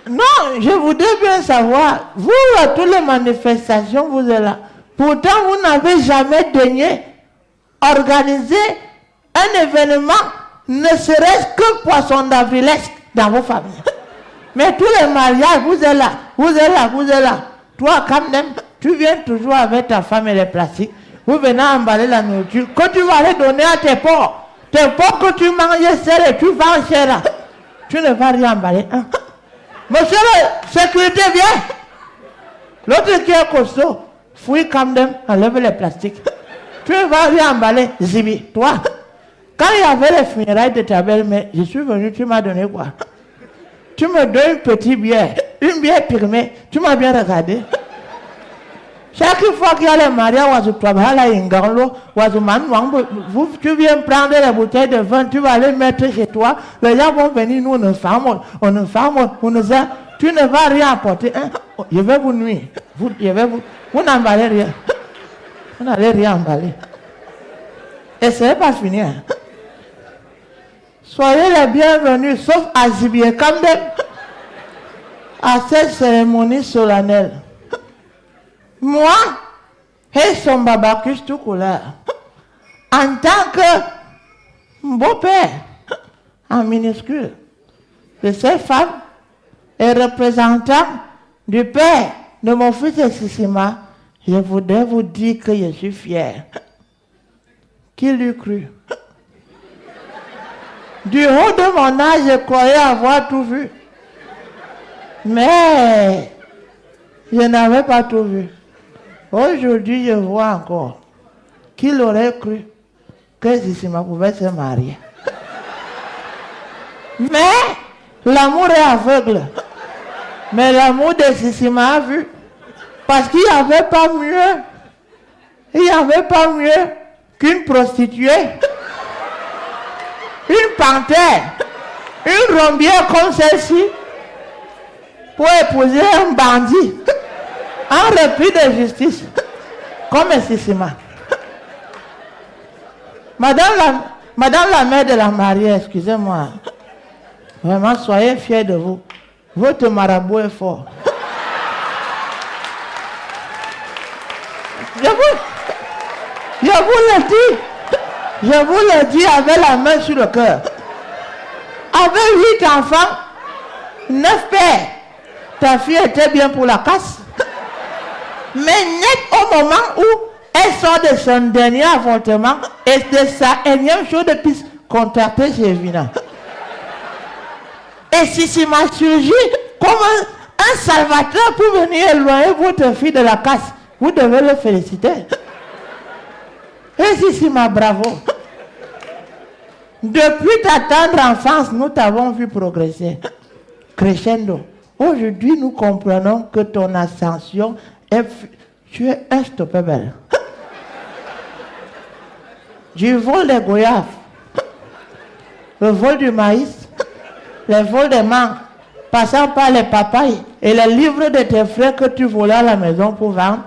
Non, je voudrais bien savoir, vous, à toutes les manifestations, vous êtes là. Pourtant, vous n'avez jamais daigné organiser un événement ne serait-ce que poisson d'avrilesque dans vos familles. Mais tous les mariages, vous êtes là, vous êtes là, vous êtes là. Toi, quand même, tu viens toujours avec ta femme et les plastiques. Vous venez emballer la nourriture. Que tu vas aller donner à tes porcs. Tes porcs que tu manges seul et tu vends cher là. Tu ne vas rien emballer. Hein? Monsieur le sécurité, viens. L'autre qui est costaud, fouille quand même, enlève les plastiques. Tu ne vas rien emballer. Zibi, toi. Quand il y avait les funérailles de ta belle-mère, je suis venu, tu m'as donné quoi? Tu me donnes une petite bière, une bière primée, tu m'as bien regardé. Chaque fois qu'il y a les mariages, tu viens prendre les bouteilles de vin, tu vas les mettre chez toi. Les gens vont venir, nous, on ne tu ne vas rien apporter. Hein? Je vais vous nuire. Vous n'emballez rien. Vous n'allez rien emballer. Et ce n'est pas fini. Hein? Soyez les bienvenus, sauf à Zibier Kamdem, à cette cérémonie solennelle. Moi, et son babacuche tout couleur, en tant que beau-père, en minuscule, de cette femme et représentant du père de mon fils de Sissima, je voudrais vous dire que je suis fier. Qui l'eût cru? Du haut de mon âge, je croyais avoir tout vu. Mais je n'avais pas tout vu. Aujourd'hui, je vois encore. Qui l'aurait cru que Sissima pouvait se marier? Mais l'amour est aveugle. Mais l'amour de Sissima a vu. Parce qu'il n'y avait pas mieux. Il n'y avait pas mieux qu'une prostituée. Une panthère, une rombière comme celle-ci, pour épouser un bandit, en repris de justice, comme Sissima. Madame la mère de la mariée, excusez-moi, vraiment soyez fiers de vous. Votre marabout est fort. Je vous le dis. Je vous le dis avec la main sur le cœur. Avec 8 enfants, 9 pères, ta fille était bien pour la casse. Mais net au moment où elle sort de son dernier avortement et de sa énième chose de plus contractée chez Vina. Et si Sissima surgit comme un salvateur pour venir éloigner votre fille de la casse, vous devez le féliciter. Et Sissima, bravo. Depuis ta tendre enfance, nous t'avons vu progresser. Crescendo. Aujourd'hui, nous comprenons que ton ascension est... Tu es instoppable. Du vol des goyaves, le vol du maïs, le vol des mangues, passant par les papayes et les livres de tes frères que tu volais à la maison pour vendre,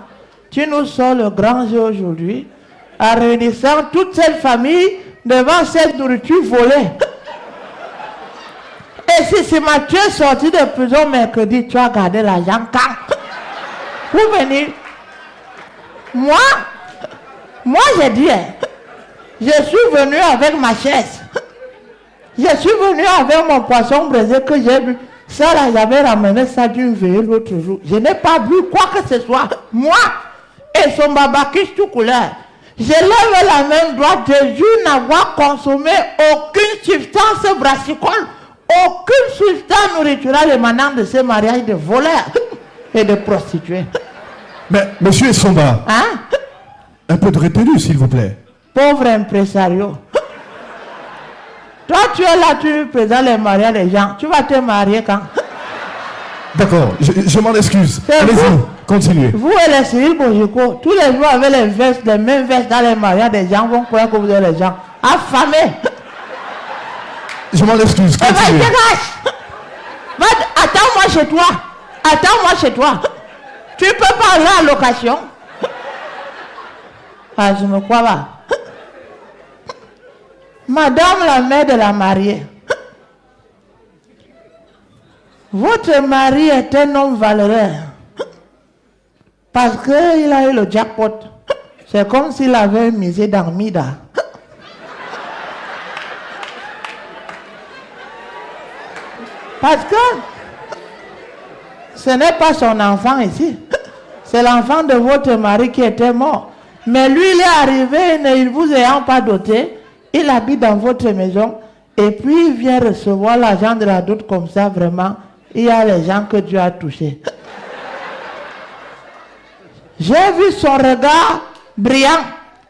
tu nous sors le grand jeu aujourd'hui, en réunissant toute cette famille devant cette nourriture volée. Et si Sissima, tu es sorti de prison mercredi, tu as gardé l'argent quand? Pour venir. Moi, j'ai dit, je suis venu avec ma chaise. Je suis venu avec mon poisson braisé que j'ai bu. Ça là, j'avais ramené ça d'une veillée l'autre jour. Je n'ai pas bu quoi que ce soit. Moi et son babakish tout couleur. Je lève la main droite, je jure n'avoir consommé aucune substance brassicole, aucune substance nourriturale émanant de ces mariages de voleurs et de prostituées. Mais, monsieur Essomba, hein? Un peu de retenue, s'il vous plaît. Pauvre impresario. Toi, tu es là, tu présentes les mariages des gens. Tu vas te marier quand? D'accord, je m'en excuse. Allez-y, continuez. Vous et les Cyril Bojiko, tous les jours avec les vestes, les mêmes vestes dans les mariages des gens, vont croire que vous êtes les gens affamés. Je m'en excuse, continuez. Attends-moi chez toi. Attends-moi chez toi. Tu peux parler à location. Ah, je ne crois pas. Madame la mère de la mariée, votre mari est un homme valeureux parce qu'il a eu le jackpot. C'est comme s'il avait misé dans Mida. Parce que ce n'est pas son enfant ici. C'est l'enfant de votre mari qui était mort. Mais lui, il est arrivé, ne vous ayant pas doté. Il habite dans votre maison. Et puis, il vient recevoir l'argent de la dot comme ça, vraiment. Il y a les gens que Dieu a touchés. J'ai vu son regard brillant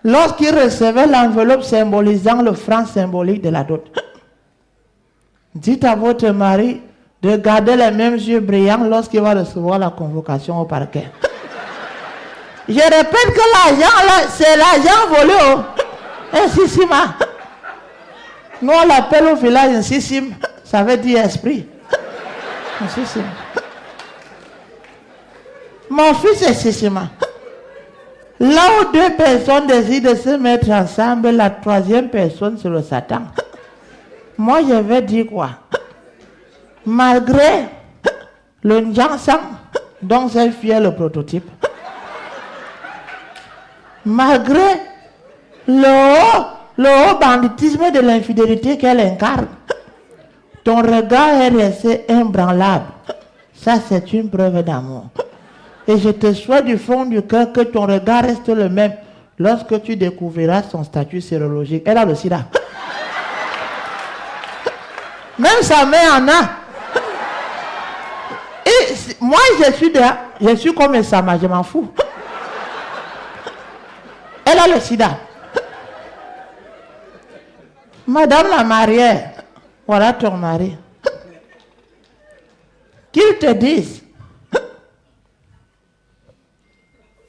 lorsqu'il recevait l'enveloppe symbolisant le franc symbolique de la dot. Dites à votre mari de garder les mêmes yeux brillants lorsqu'il va recevoir la convocation au parquet. Je répète que l'argent là, c'est l'argent volé. Un sissima. Nous on l'appelle au village un sissim. Ça veut dire esprit. Un sissim. Mon fils est sissima. Là où deux personnes décident de se mettre ensemble, la troisième personne c'est le Satan. Moi je vais dire quoi? Malgré le Njansang dont cette fille est le prototype, malgré le haut banditisme de l'infidélité qu'elle incarne, ton regard est resté imbranlable. Ça, c'est une preuve d'amour. Et je te souhaite du fond du cœur que ton regard reste le même lorsque tu découvriras son statut sérologique. Elle a le sida. Même sa mère en a. Et moi, je suis comme un Sama, je m'en fous. Elle a le sida. Madame la mariée, voilà ton mari. Qu'il te dise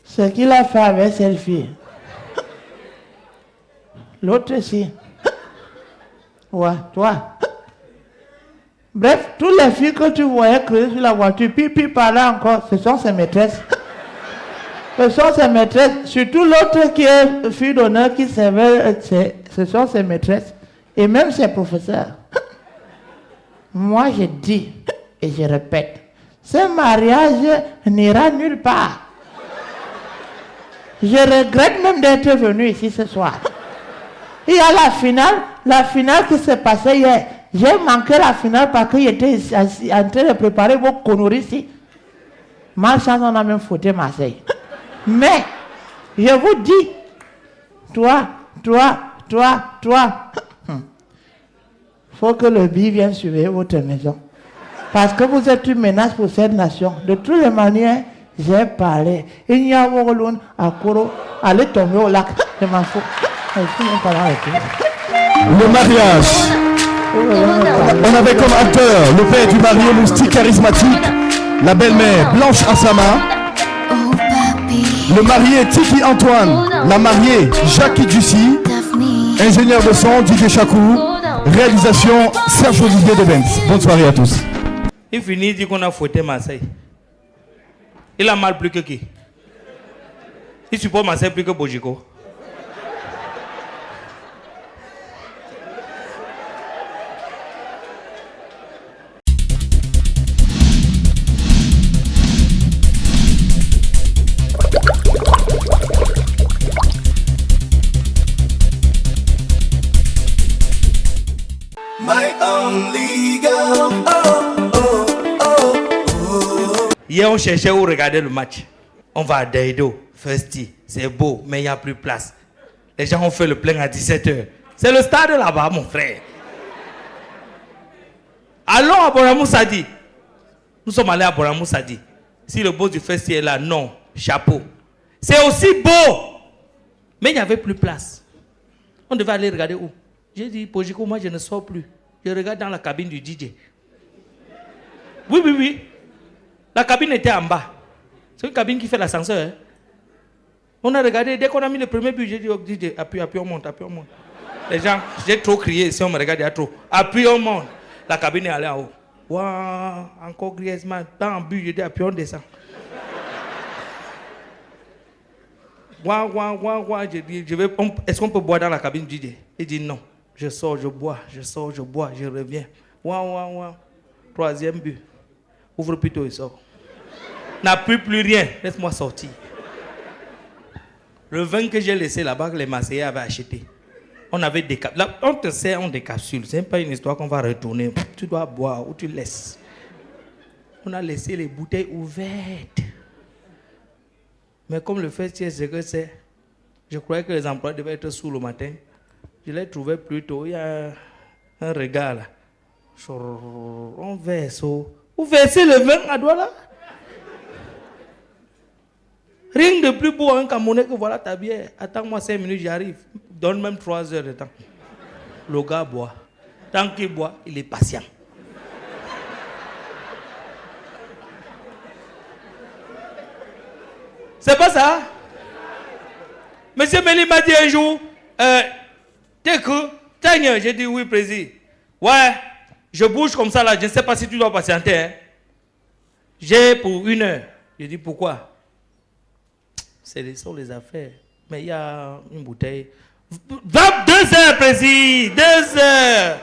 ce qu'il a fait avec cette fille. L'autre aussi. Ouais, toi. Bref, toutes les filles que tu voyais creuser sur la voiture, puis par là encore, ce sont ses maîtresses. Ce sont ses maîtresses. Surtout l'autre qui est fille d'honneur qui servait, ce sont ses maîtresses. Et même ses professeurs. Moi, je dis, et je répète, ce mariage n'ira nulle part. Je regrette même d'être venu ici ce soir. Il y a la finale qui s'est passée hier. J'ai manqué la finale parce que j'étais en train de préparer vos conneries ici. Malchance, on a même foutu Marseille. Mais, je vous dis, toi, faut que le bi vienne surveiller votre maison. Parce que vous êtes une menace pour cette nation. De toutes les manières, j'ai parlé. Il y a un à Koro, allez tomber au lac. Je m'en fous. Le mariage. On avait comme acteur le père du marié moustique charismatique, la belle-mère Blanche Assama, le marié Tiki Antoine, la mariée Jackie Dussi, ingénieur de son Didier Chakou, réalisation Serge Olivier de Benz. Bonne soirée à tous. Il finit, il dit qu'on a fouetté Marseille. Il a mal plus que qui? Il supporte Marseille plus que Bojiko. Hier, on cherchait où regarder le match. On va à Daido, Festi, c'est beau, mais il n'y a plus de place. Les gens ont fait le plein à 17h. C'est le stade là-bas, mon frère. Allons à Boramou Sadi. Nous sommes allés à Boramou Sadi. Si le boss du Festi est là, non, chapeau. C'est aussi beau, mais il n'y avait plus de place. On devait aller regarder où? J'ai dit, Pojiko, moi je ne sors plus. Je regarde dans la cabine du DJ. Oui. La cabine était en bas. C'est une cabine qui fait l'ascenseur. Hein? On a regardé, dès qu'on a mis le premier but, j'ai dit, oh, DJ, appuie, on monte. Les gens, j'ai trop crié, si on me regarde, il y a trop. Appuie, on monte. La cabine est allée en haut. Waouh, encore Griezmann. Dans un but, j'ai dit, appuie, on descend. Waouh, j'ai dit, est-ce qu'on peut boire dans la cabine du DJ? Il dit non. Je sors, je bois, je reviens. Waouh. Troisième but. Ouvre plutôt et sort. N'a plus rien. Laisse-moi sortir. Le vin que j'ai laissé là-bas, que les Marseillais avaient acheté. On avait des capsules. Là, on te sert des capsules. Ce n'est pas une histoire qu'on va retourner. Tu dois boire ou tu laisses. On a laissé les bouteilles ouvertes. Mais comme le fait, c'est que c'est... Je croyais que les employés devaient être sous le matin. Je les trouvais plus tôt. Il y a un regard là. On verse. Vous versez le vin à Douala? Rien de plus beau un Camerounais que voilà ta bière. Attends-moi 5 minutes, j'arrive. Donne même 3 heures de temps. Le gars boit. Tant qu'il boit, il est patient. C'est pas ça? Monsieur Méli m'a dit un jour, t'es que, j'ai dit oui, président. Ouais, je bouge comme ça là, je ne sais pas si tu dois patienter. Hein. J'ai pour 1 heure. Je dis pourquoi? Ce sont les affaires. Mais il y a une bouteille. 2 heures, président, 2 heures.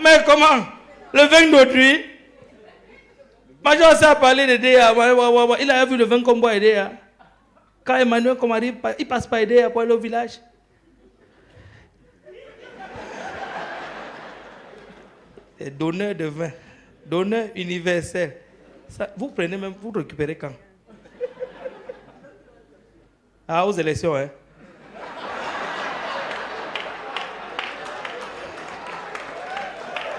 Mais comment? Le vin d'autrui? Major s'est parlé de DA. Il a vu le vin comme boire DA. Quand Emmanuel arrive, il passe par DA pour aller au village. Donneur de vin. Donneur universel. Ça, vous prenez même, vous récupérez quand? Ah, aux élections, hein?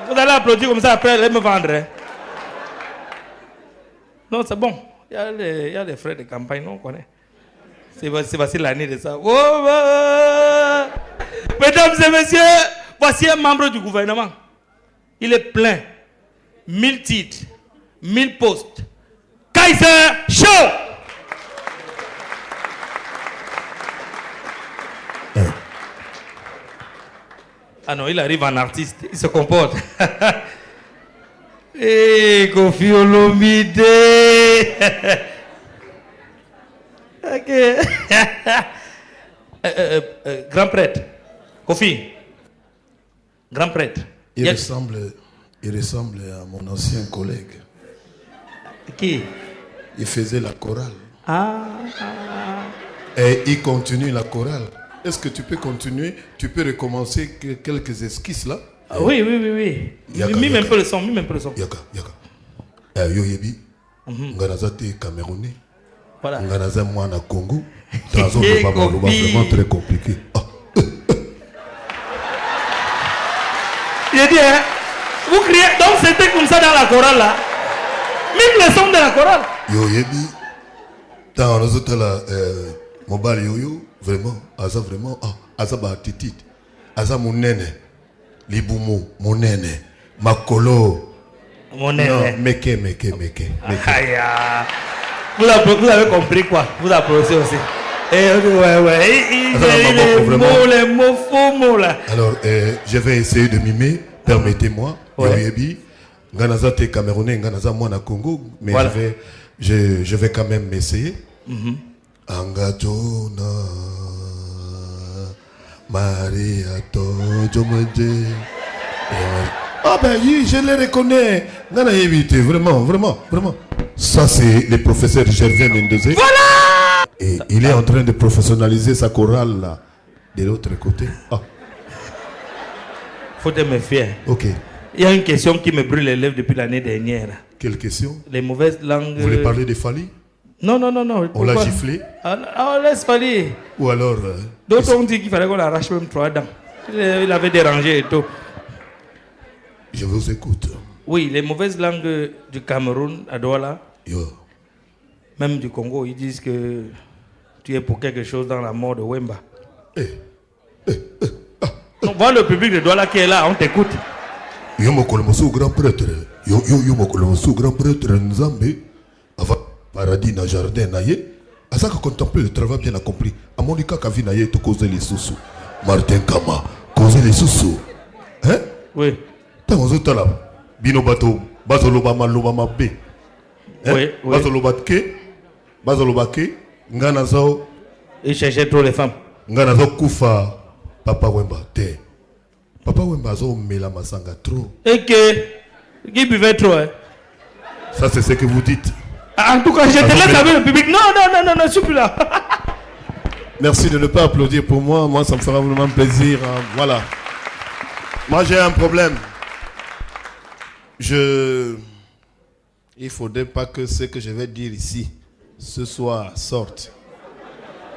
Vous allez applaudir comme ça, après, allez me vendre. Hein? Non, c'est bon. Il y a les frais de campagne, non, on connaît. C'est facile l'année de ça. Oh, mesdames et messieurs, voici un membre du gouvernement. Il est plein. 1000 titres, 1000 postes. Kaiser Show! Ah non, il arrive en artiste, il se comporte. Eh, Kofi Olomide! Ok. Grand prêtre. Kofi. Grand prêtre. Il ressemble à mon ancien collègue. Qui? Il faisait la chorale. Ah. Et il continue la chorale. Est-ce que tu peux continuer? Tu peux recommencer quelques esquisses là? Oui. Mime un peu le son, Yaka. Yo yebi. Nganazate Camerounais. Voilà. Nganaza mwana Congo. Dans un vraiment très compliqué. J'ai dit, hein, vous criez, donc c'était comme ça dans la chorale là. Même le son de la chorale. Yo yebi. Dans les autres là, mobile yo, vraiment, asa vraiment, asa ba titite. Asa mon nene. Libumo, mon nene. Makolo. Mon nene. Non, meke. Aïe. Vous avez compris quoi? Vous applaudissez aussi. Ouais. Les mots, faux mots là. Alors, je vais essayer de mimer. Permettez-moi. Ouais. Ganazate Camerounais, Ganaza Mwana Congo. Mais voilà. je vais quand même m'essayer. Angatona Maria Tojomede. Ah ben oui, je les reconnais. Nana évité, vraiment. Ça c'est le professeur Gervais Mendezé. Voilà. Et il est en train de professionnaliser sa chorale là, de l'autre côté. Faut te méfier. Ok. Il y a une question qui me brûle les lèvres depuis l'année dernière. Quelle question? Les mauvaises langues. Vous voulez parler de Fali? Non. On l'a giflé? On laisse Fali. Ou alors... D'autres ont dit qu'il fallait qu'on arrache même 3 dents. Il avait dérangé et tout. Je vous écoute. Oui, les mauvaises langues du Cameroun, à Douala, Yo. même du Congo, ils disent que tu es pour quelque chose dans la mort de Wemba. Donc, voilà le public de Douala qui est là, on t'écoute. Yo mokolomoso grand prêtre. Yo mokolomoso grand prêtre Nzambe. Avant paradis na jardin na ye. Asaka contempler le travail bien accompli. A Monica Kavi na ye to causer les sous. Martin Kama causer les sous. Hein? Oui. Tant aux autres là. Bino bato bazolobama lobama be. Oui. Bazolobake nganazao. Ils cherchaient trop les femmes. Nganazao kufa Papa Wemba te. Papa Wemba zo mela masanga trop. Et que qui buvait trop hein? Ça c'est ce que vous dites. En tout cas, je te laisse avec le public. Non, je suis plus là. Merci de ne pas applaudir pour moi. Moi, ça me fera vraiment plaisir. Voilà. Moi, j'ai un problème. Il ne faudrait pas que ce que je vais dire ici, ce soir, sorte.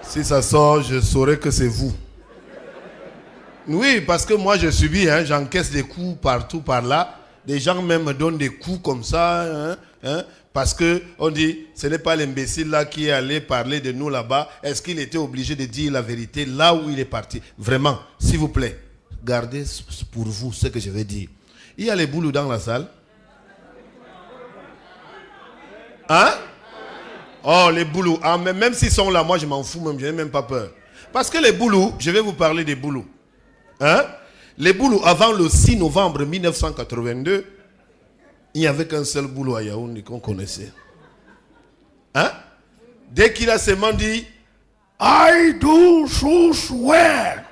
Si ça sort, je saurai que c'est vous. Oui, parce que moi, je subis, j'encaisse des coups partout, par là. Des gens même me donnent des coups comme ça, parce qu'on dit, ce n'est pas l'imbécile là qui est allé parler de nous là-bas. Est-ce qu'il était obligé de dire la vérité là où il est parti? Vraiment, s'il vous plaît, gardez pour vous ce que je vais dire. Il y a les boulous dans la salle. Hein? Oh, les boulous. Ah, mais même s'ils sont là, moi je m'en fous, même, je n'ai même pas peur. Parce que les boulous, je vais vous parler des boulous. Hein? Les boulous, avant le 6 novembre 1982, il n'y avait qu'un seul boulot à Yaoundé qu'on connaissait. Hein? Dès qu'il a seulement dit I do so swear,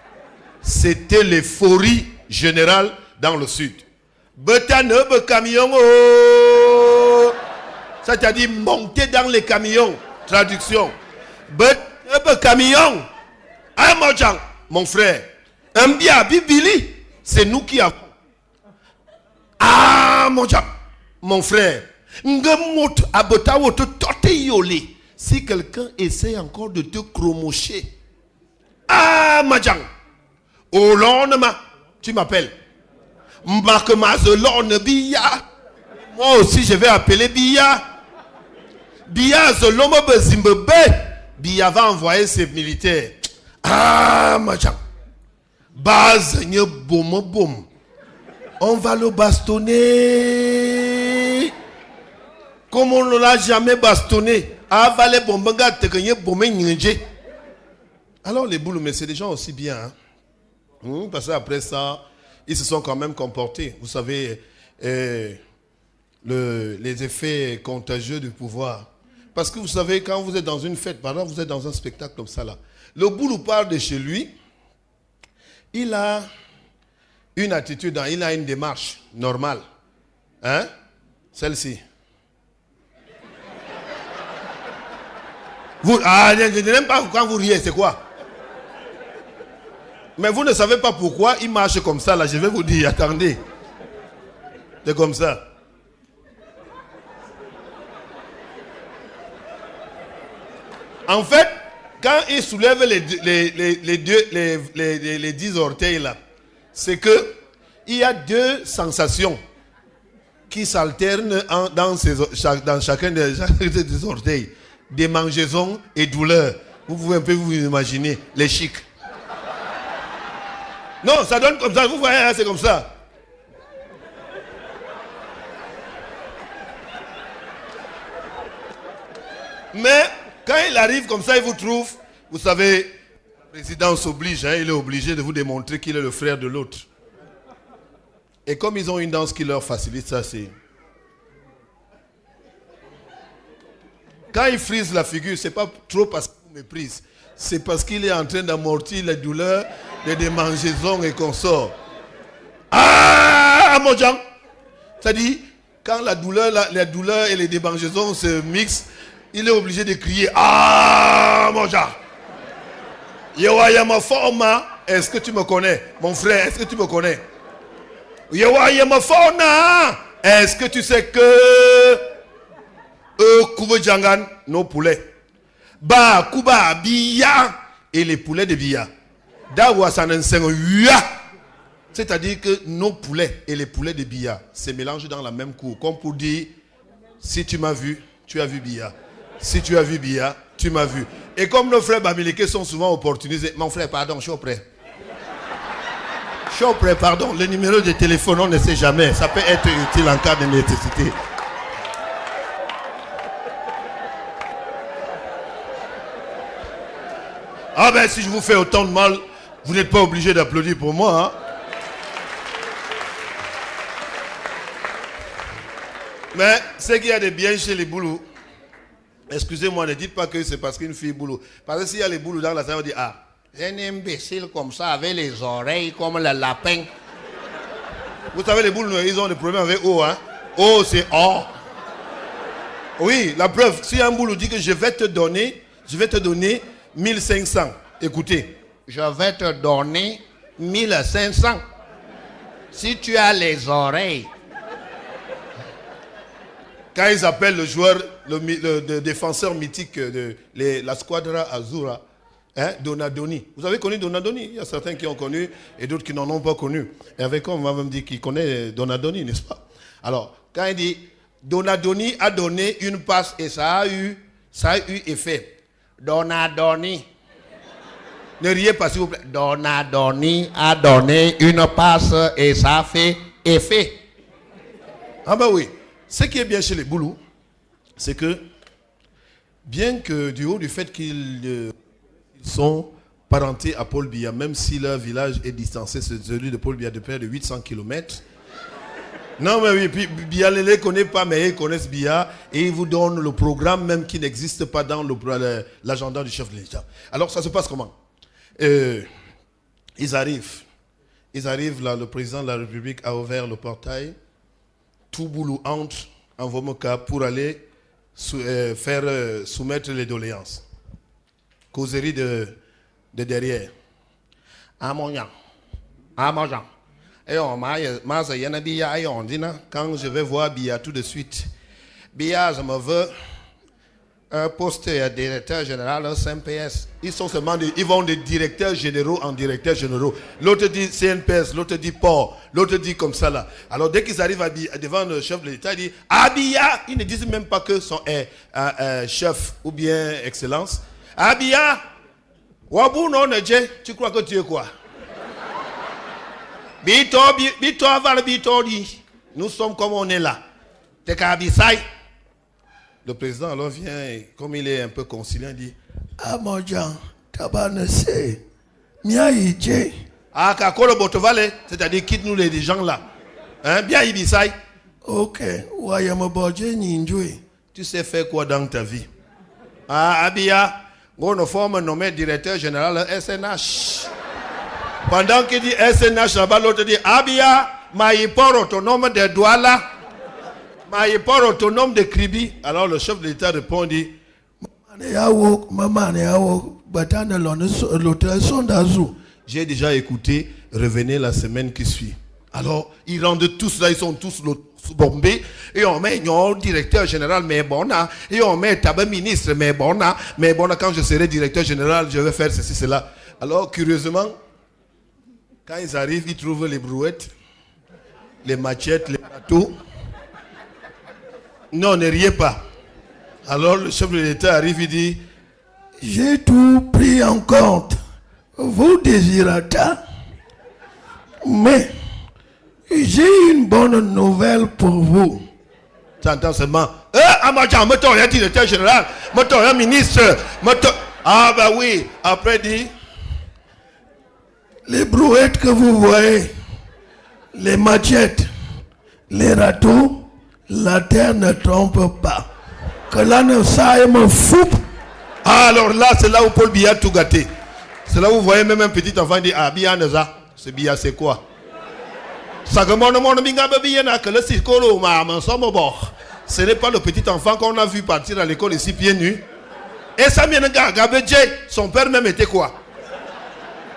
c'était l'euphorie générale dans le sud. Betanebe camion, c'est-à-dire monter dans les camions. Traduction. Betanebe camion. Ah, mon frère. Mbia Bibili, c'est nous qui avons. Ah, mon frère. Si quelqu'un essaie encore de te chromocher. Ah, Madjang. Au lendemain, tu m'appelles. Bia. Moi aussi, je vais appeler Bia. Bia, Zimbabwe. Bia va envoyer ses militaires. Ah, Madjang. Base, on va le bastonner. Comme on ne l'a jamais bastonné. Alors les boules, mais c'est des gens aussi bien. Parce qu'après ça, ils se sont quand même comportés. Vous savez, les effets contagieux du pouvoir. Parce que vous savez, quand vous êtes dans une fête, par exemple, vous êtes dans un spectacle comme ça là. Le boulot part de chez lui. Il a une attitude, il a une démarche normale. Hein? Celle-ci. Je n'aime pas quand vous riez, c'est quoi? Mais vous ne savez pas pourquoi il marche comme ça, là. Je vais vous dire, attendez. C'est comme ça. En fait, quand il soulève les 10 orteils là, c'est que il y a deux sensations qui s'alternent dans chacun des orteils. Démangeaison et douleur. Vous pouvez un peu vous imaginer les chics. Non, ça donne comme ça. Vous voyez, hein, c'est comme ça. Mais quand il arrive comme ça, il vous trouve, vous savez, la présidence oblige, il est obligé de vous démontrer qu'il est le frère de l'autre. Et comme ils ont une danse qui leur facilite ça, c'est... Quand il frise la figure, c'est pas trop parce qu'il méprise. C'est parce qu'il est en train d'amortir les douleurs, les démangeaisons et consorts. Ah, mon Jean! C'est-à-dire, quand la douleur et les démangeaisons se mixent, il est obligé de crier. Ah, mon Jean! Yawayama Forma, est-ce que tu me connais? Mon frère, est-ce que tu me connais? Yawayama Forna, est-ce que tu sais que... Kouve Djangan, nos poulets. Ba, Kuba, Bia, et les poulets de Bia. Dawa Sanensen, c'est-à-dire que nos poulets et les poulets de Bia se mélangent dans la même cour. Comme pour dire, si tu m'as vu, tu as vu Bia. Si tu as vu Bia, tu m'as vu. Et comme nos frères bamileke sont souvent opportunisés, mon frère, pardon, je suis auprès. Je suis auprès, pardon. Le numéro de téléphone, on ne sait jamais. Ça peut être utile en cas de nécessité. Ah ben si je vous fais autant de mal, vous n'êtes pas obligé d'applaudir pour moi. Hein? Mais ce qu'il y a de bien chez les boulous, excusez-moi, ne dites pas que c'est parce qu'une fille boulot. Parce que s'il y a les boulous dans la salle, on dit, ah, un imbécile comme ça, avec les oreilles comme le lapin. Vous savez, les boulous, ils ont des problèmes avec O. Hein? O, c'est O. Oui, la preuve, si un boulot dit que je vais te donner 1500. Écoutez, je vais te donner 1500 si tu as les oreilles. Quand ils appellent le joueur, le défenseur mythique de la Squadra Azzurra, hein, Donadoni. Vous avez connu Donadoni? Il y a certains qui ont connu et d'autres qui n'en ont pas connu. Et avec on m'a même dit qu'il connaît Donadoni, n'est-ce pas? Alors, quand il dit Donadoni a donné une passe et ça a eu effet. Donadoni. Ne riez pas s'il vous plaît. Donadoni a donné une passe et ça a fait effet. Ah ben oui. Ce qui est bien chez les Boulous, c'est que, bien que du haut du fait qu'ils sont parentés à Paul Biya, même si leur village est distancé, c'est celui de Paul Biya de près de 800 km. Non mais oui, puis Biya ne les connaît pas, mais ils connaissent Biya et ils vous donnent le programme même qui n'existe pas dans l'agenda du chef de l'État. Alors ça se passe comment? Ils arrivent là, le président de la République a ouvert le portail. Tout Boulou entre en Vomoka pour aller faire soumettre les doléances. Causerie de derrière. À mon Jean. Et quand je vais voir Biya tout de suite, Biya, je me veux un poste de directeur général au CNPS. Ils vont de directeurs généraux en directeurs généraux. L'autre dit CNPS, l'autre dit port, l'autre dit comme ça là. Alors dès qu'ils arrivent devant le chef de l'État, ils disent Abia. Ils ne disent même pas que son chef ou bien excellence. Abia, Wabu non neje, tu crois que tu es quoi? Bito aval bito di. Nous sommes comme on est là. T'es kabisai. Le président alors vient, et comme il est un peu conciliant, il dit Amadjan, tabanese, mia ije. Ah, kakolo botovale, c'est-à-dire quitte-nous les gens là. Hein, bien ibisai. Ok, wayamabodje ninjwe. Tu sais faire quoi dans ta vie? Ah, Abia, on forme nommé directeur général SNH. Pendant qu'il dit SNH là-bas, l'autre dit Abia, maïpor autonome de Douala. Mais pas autonome de Kribi. Alors le chef de l'État répondit j'ai déjà écouté, revenez la semaine qui suit. Alors ils rendent tous là, ils sont tous bombés. Et on met un directeur général, mais bon, et on met un ministre, mais bon, quand je serai directeur général, je vais faire ceci, cela. Alors curieusement, quand ils arrivent, ils trouvent les brouettes, les machettes, les bateaux. Non, ne riez pas. Alors le chef de l'État arrive, il dit j'ai tout pris en compte. Vous désirez ça, mais j'ai une bonne nouvelle pour vous. T'entends seulement Amadjan, mettons un directeur général, mettons un ministre, mettons. Ah bah oui, après dit les brouettes que vous voyez, les machettes, les râteaux, la terre ne trompe pas. Que là ne ça me fou. Ah, alors là, c'est là où Paul Biya a tout gâté. C'est là où vous voyez même un petit enfant dire ah Biya Neza. C'est Biya, c'est quoi? Ce n'est pas le petit enfant qu'on a vu partir à l'école ici pieds nus. Et ça vient de son père même était quoi?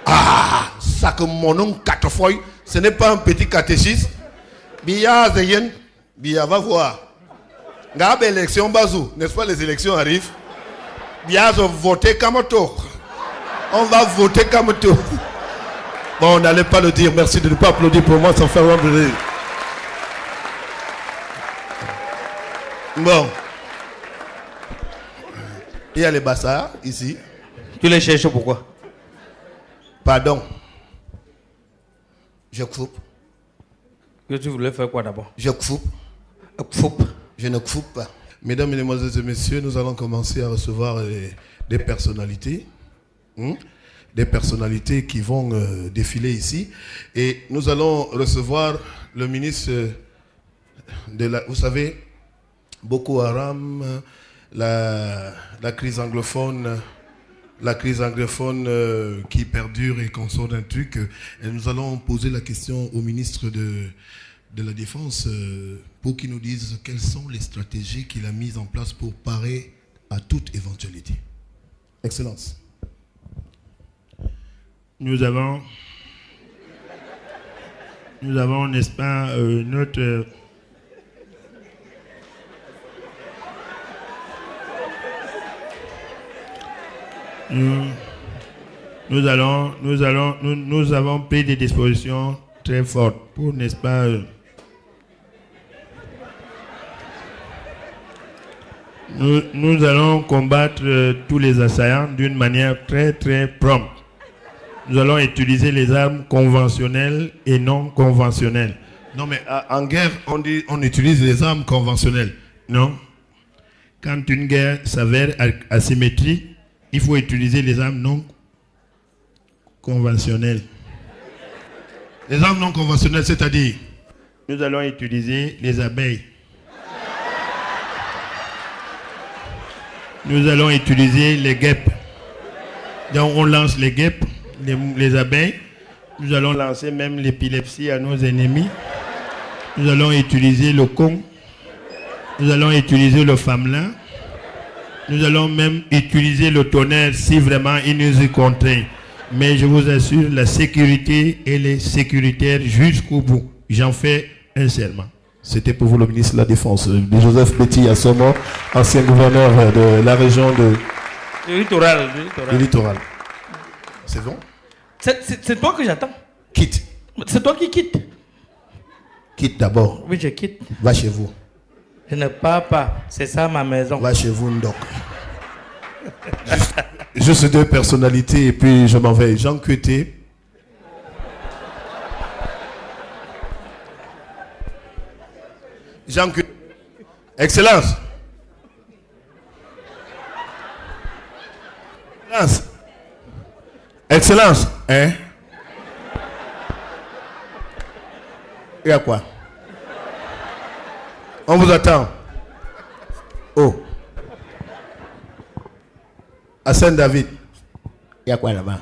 Ah, ça que mon oncle quatre fois, ce n'est pas un petit catéchisme. Biya Zeyen. Biya va voir. Gabe élection bazou, n'est-ce pas, les élections arrivent. Biya va voter comme tout. On va voter comme tout. Bon, on n'allait pas le dire. Merci de ne pas applaudir pour moi sans faire rendre. Bon. Il y a les bassards ici. Tu les cherches pourquoi? Pardon. Je coupe. Que tu voulais faire quoi d'abord? Je coupe. Je ne coupe pas. Mesdames, Mesdemoiselles et Messieurs, nous allons commencer à recevoir des personnalités. Des personnalités qui vont défiler ici. Et nous allons recevoir le ministre de la... Vous savez, Boko Haram, la crise anglophone... La crise anglophone qui perdure et qu'on sort d'un truc. Et nous allons poser la question au ministre de la Défense pour qu'il nous dise quelles sont les stratégies qu'il a mises en place pour parer à toute éventualité. Excellence. nous avons, n'est-ce pas, notre... Nous avons pris des dispositions très fortes pour, n'est-ce pas, nous allons combattre tous les assaillants d'une manière très très prompte. Nous allons utiliser les armes conventionnelles et non conventionnelles. Non, mais en guerre, on utilise les armes conventionnelles. Non. Quand une guerre s'avère asymétrique, il faut utiliser les armes non conventionnelles. Les armes non conventionnelles, c'est-à-dire? Nous allons utiliser les abeilles. Nous allons utiliser les guêpes. Donc on lance les guêpes, les abeilles. Nous allons lancer même l'épilepsie à nos ennemis. Nous allons utiliser le con. Nous allons utiliser le famelin. Nous allons même utiliser le tonnerre si vraiment il nous y contraint. Mais je vous assure, la sécurité, elle est sécuritaire jusqu'au bout. J'en fais un serment. C'était pour vous le ministre de la Défense, Joseph Betty Assomo, ancien gouverneur de la région de Littoral. Littoral. C'est bon? C'est toi que j'attends. Quitte. C'est toi qui quittes. Quitte d'abord. Oui, je quitte. Va chez vous. Je ne pars pas. C'est ça ma maison. Va chez vous, Ndok. Juste deux personnalités et puis je m'en vais. Jean Cueté. Jean Cueté. Excellence. Excellence. Hein? Il y a quoi? On vous attend. Oh. À Saint-David. Il y a quoi là-bas?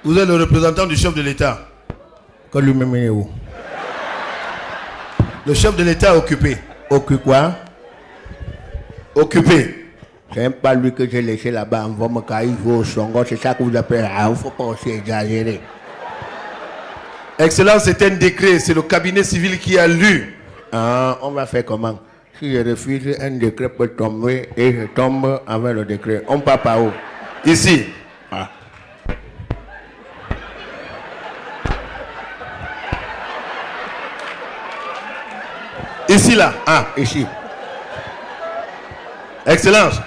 Vous êtes le représentant du chef de l'État. Quand lui-même est où? Le chef de l'État est occupé. Occupé quoi? Occupé. C'est même pas lui que j'ai laissé là-bas. On va me cailler au Songo. C'est ça que vous appelez. Il ne faut pas aussi exagérer. Excellence, c'est un décret. C'est le cabinet civil qui a lu. Ah, on va faire comment? Si je refuse, un décret peut tomber et je tombe avec le décret. On part par où? Ici. Ah. Ici, là. Ah, ici. Excellence.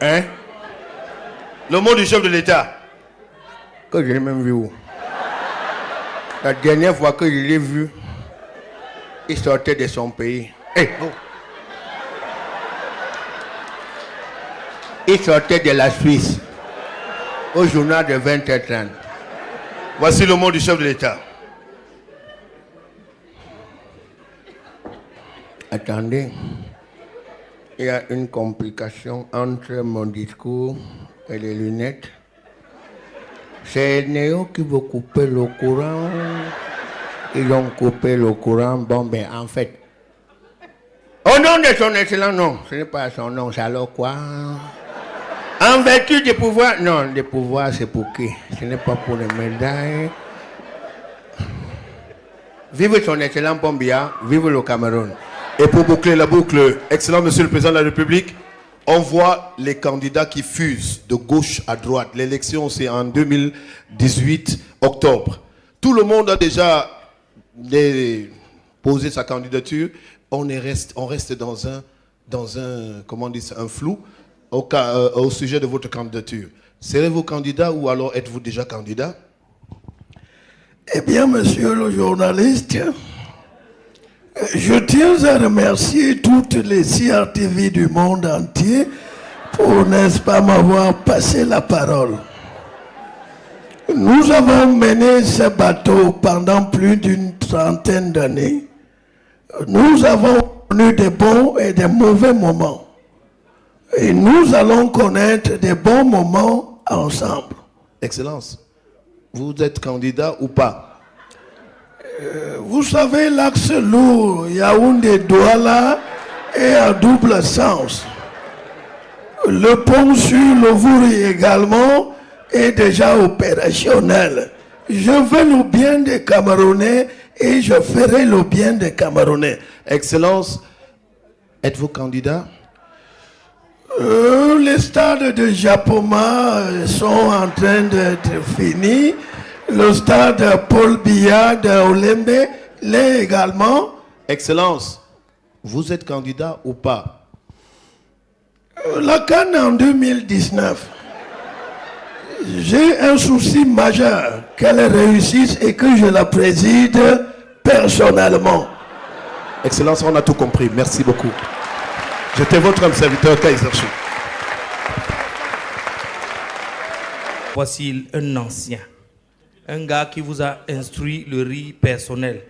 Hein? Le mot du chef de l'État. Que je l'ai même vu où? La dernière fois que je l'ai vu, il sortait de son pays. Hey, oh. Il sortait de la Suisse au journal de 20h30. Voici le mot du chef de l'État. Attendez, il y a une complication entre mon discours et les lunettes. C'est Néo qui veut couper le courant. Ils ont coupé le courant. Bon, ben, en fait, au nom de son excellent nom, ce n'est pas son nom, c'est alors quoi? En vertu des pouvoirs, non, les pouvoirs c'est pour qui? Ce n'est pas pour les médailles. Vive son excellent Bombia, vive le Cameroun. Et pour boucler la boucle, excellent Monsieur le Président de la République, on voit les candidats qui fusent de gauche à droite. L'élection, c'est en 2018, octobre. Tout le monde a déjà posé sa candidature. On reste dans un comment on dit ça, un flou au sujet de votre candidature. Serez-vous candidat ou alors êtes-vous déjà candidat? Eh bien, monsieur le journaliste, je tiens à remercier toutes les CRTV du monde entier pour, n'est-ce pas, m'avoir passé la parole. Nous avons mené ce bateau pendant plus d'une trentaine d'années. Nous avons connu des bons et des mauvais moments. Et nous allons connaître des bons moments ensemble. Excellence, vous êtes candidat ou pas? Vous savez, l'axe lourd, Yaoundé-Douala est à double sens. Le pont sur le Vouri également est déjà opérationnel. Je veux le bien des Camerounais et je ferai le bien des Camerounais. Excellence, êtes-vous candidat? Les stades de Japoma sont en train d'être finis. Le stade Paul Biya de Olembe l'est également. Excellence, vous êtes candidat ou pas? La CAN en 2019. J'ai un souci majeur qu'elle réussisse et que je la préside personnellement. Excellence, on a tout compris. Merci beaucoup. J'étais votre homme serviteur, Kaiser Chief. Voici un ancien, un gars qui vous a instruit le riz personnel.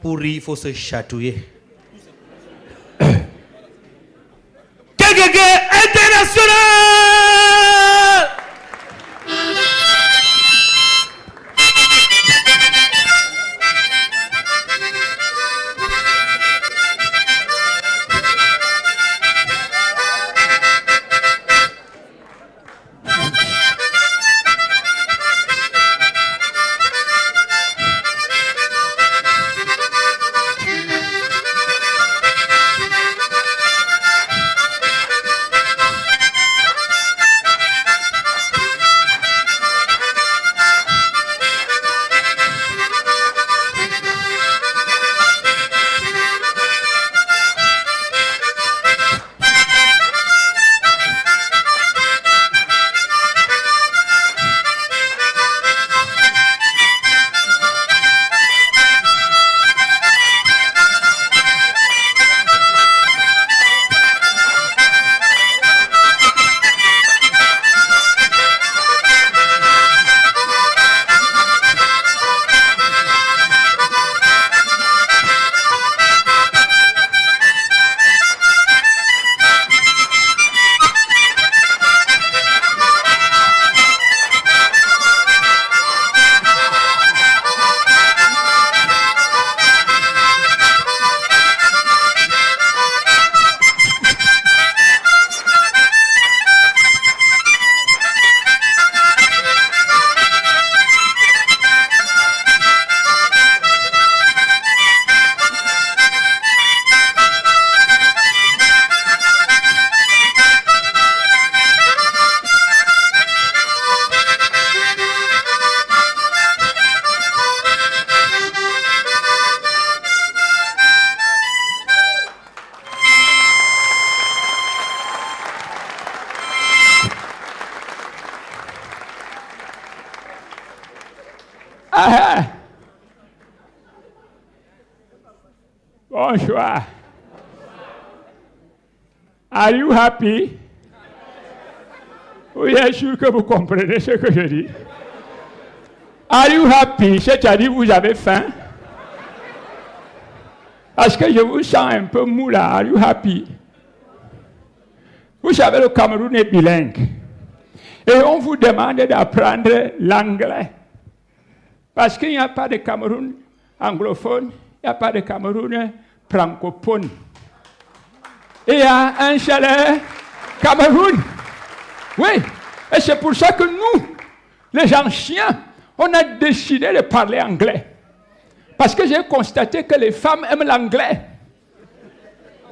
Pour rire, il faut se chatouiller. International! Bonsoir. Are you happy? Oui, je suis sûr que vous comprenez ce que je dis. Are you happy? C'est-à-dire vous avez faim? Parce que je vous sens un peu mou là. Are you happy? Vous savez, le Cameroun est bilingue. Et on vous demande d'apprendre l'anglais. Parce qu'il n'y a pas de Cameroun anglophone, il n'y a pas de Cameroun francophone. Et il y a un seul Cameroun. Oui, et c'est pour ça que nous, les anciens, on a décidé de parler anglais. Parce que j'ai constaté que les femmes aiment l'anglais.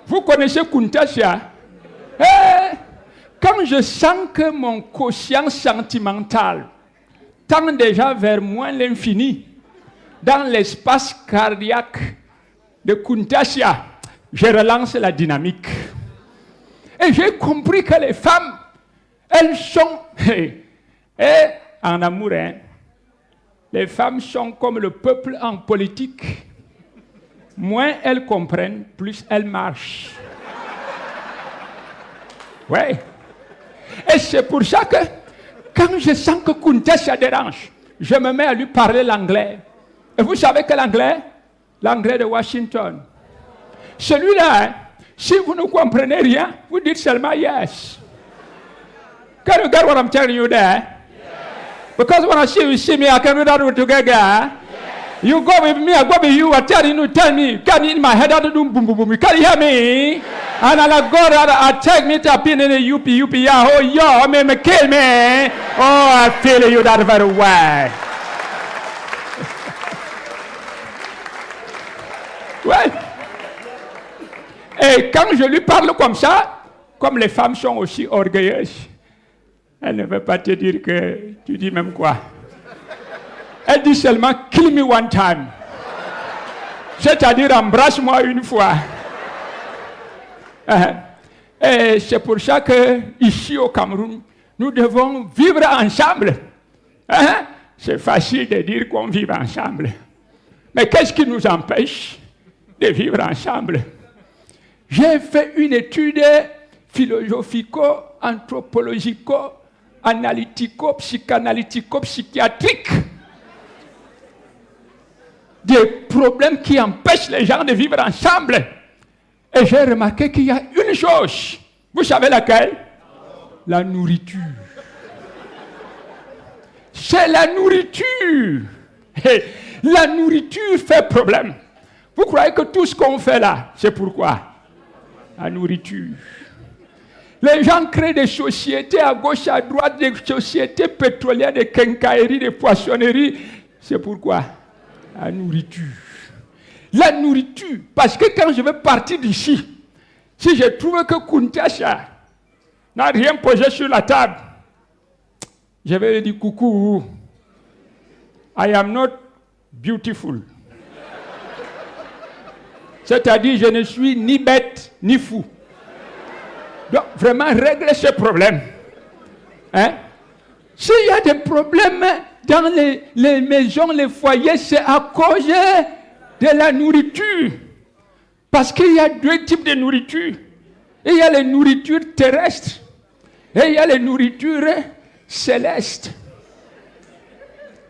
Vous connaissez Kuntasia? Quand je sens que mon quotient sentimental tend déjà vers moins l'infini, dans l'espace cardiaque de Kuntasia, je relance la dynamique. Et j'ai compris que les femmes, elles sont, en amour, hein, les femmes sont comme le peuple en politique. Moins elles comprennent, plus elles marchent. Ouais. Et c'est pour ça que, quand je sens que Kuntasia dérange, je me mets à lui parler l'anglais. Et vous savez que l'anglais? L'anglais de Washington. Celui-là, hein, si vous ne comprenez rien, vous dites seulement yes. Can you get what I'm telling you there? Yes. Because when I see me, I can read that together. Yes. You go with me, I go with you, I tell you, tell me. Can you in my head, I do boom, boom, boom. Can you hear me? Yes. And I go I take me to pin in the UP, oh, yo, me kill me. Oh, I feel you that very way. Ouais. Et quand je lui parle comme ça, comme les femmes sont aussi orgueilleuses, elle ne veut pas te dire que tu dis même quoi. Elle dit seulement kill me one time. C'est-à-dire embrasse-moi une fois. Et c'est pour ça que ici au Cameroun, nous devons vivre ensemble. C'est facile de dire qu'on vit ensemble. Mais qu'est-ce qui nous empêche de vivre ensemble? J'ai fait une étude philosophico-anthropologico-analytico-psychanalytico-psychiatrique des problèmes qui empêchent les gens de vivre ensemble. Et j'ai remarqué qu'il y a une chose. Vous savez laquelle? La nourriture. C'est la nourriture. Et la nourriture fait problème. Vous croyez que tout ce qu'on fait là, c'est pourquoi? La nourriture. Les gens créent des sociétés à gauche, à droite, des sociétés pétrolières, des quincailleries, des poissonneries. C'est pourquoi? La nourriture. La nourriture. Parce que quand je vais partir d'ici, si je trouve que Kuntasha n'a rien posé sur la table, je vais lui dire coucou. I am not beautiful. C'est-à-dire, je ne suis ni bête, ni fou. Donc, vraiment, régler ce problème. Hein? S'il y a des problèmes dans les maisons, les foyers, c'est à cause de la nourriture. Parce qu'il y a deux types de nourriture. Il y a les nourritures terrestres et il y a les nourritures célestes.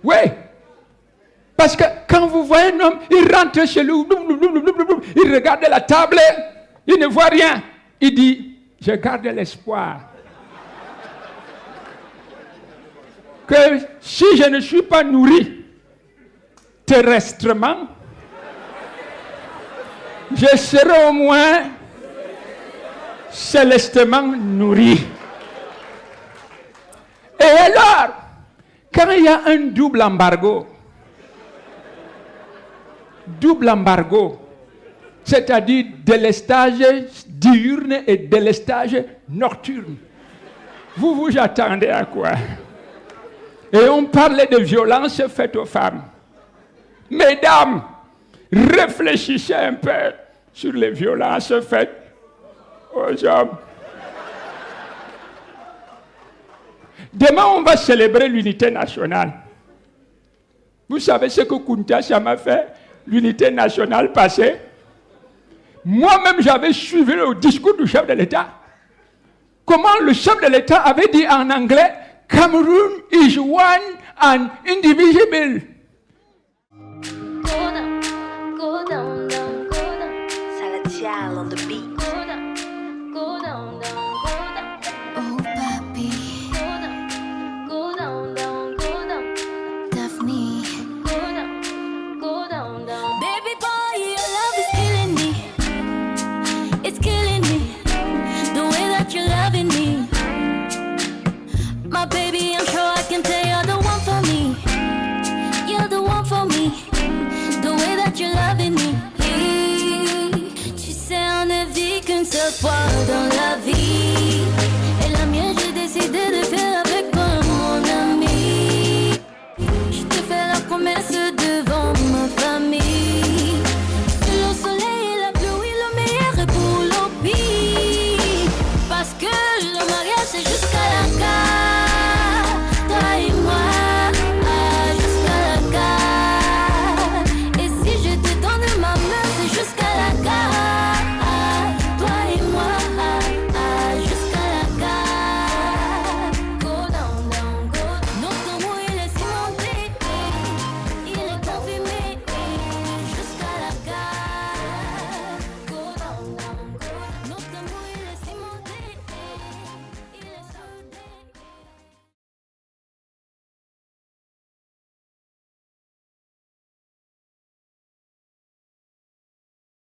Oui. Parce que quand vous voyez un homme, il rentre chez lui, il regarde la table, il ne voit rien. Il dit, je garde l'espoir que si je ne suis pas nourri terrestrement, je serai au moins célestement nourri. Et alors, quand il y a un double embargo, c'est-à-dire délestage diurne et délestage nocturne, vous vous attendez à quoi? Et on parlait de violences faites aux femmes. Mesdames, réfléchissez un peu sur les violences faites aux hommes. Demain, on va célébrer l'unité nationale. Vous savez ce que Kuntasha m'a fait, l'unité nationale passée? Moi-même, j'avais suivi le discours du chef de l'État. Comment le chef de l'État avait dit en anglais, Cameroon is one and indivisible. Go down, down, go down. Salatiel on the beat. Go down, go down, down. Oh, papi. Go down, go down. Daphne. Go down, baby boy, your love is killing me. It's killing me. The way that you're loving me. My baby, I'm sure I can tell you're the one for me. You're the one for me. The way that you're loving me. Tu sais, on ne vit qu'une seule fois dans la vie.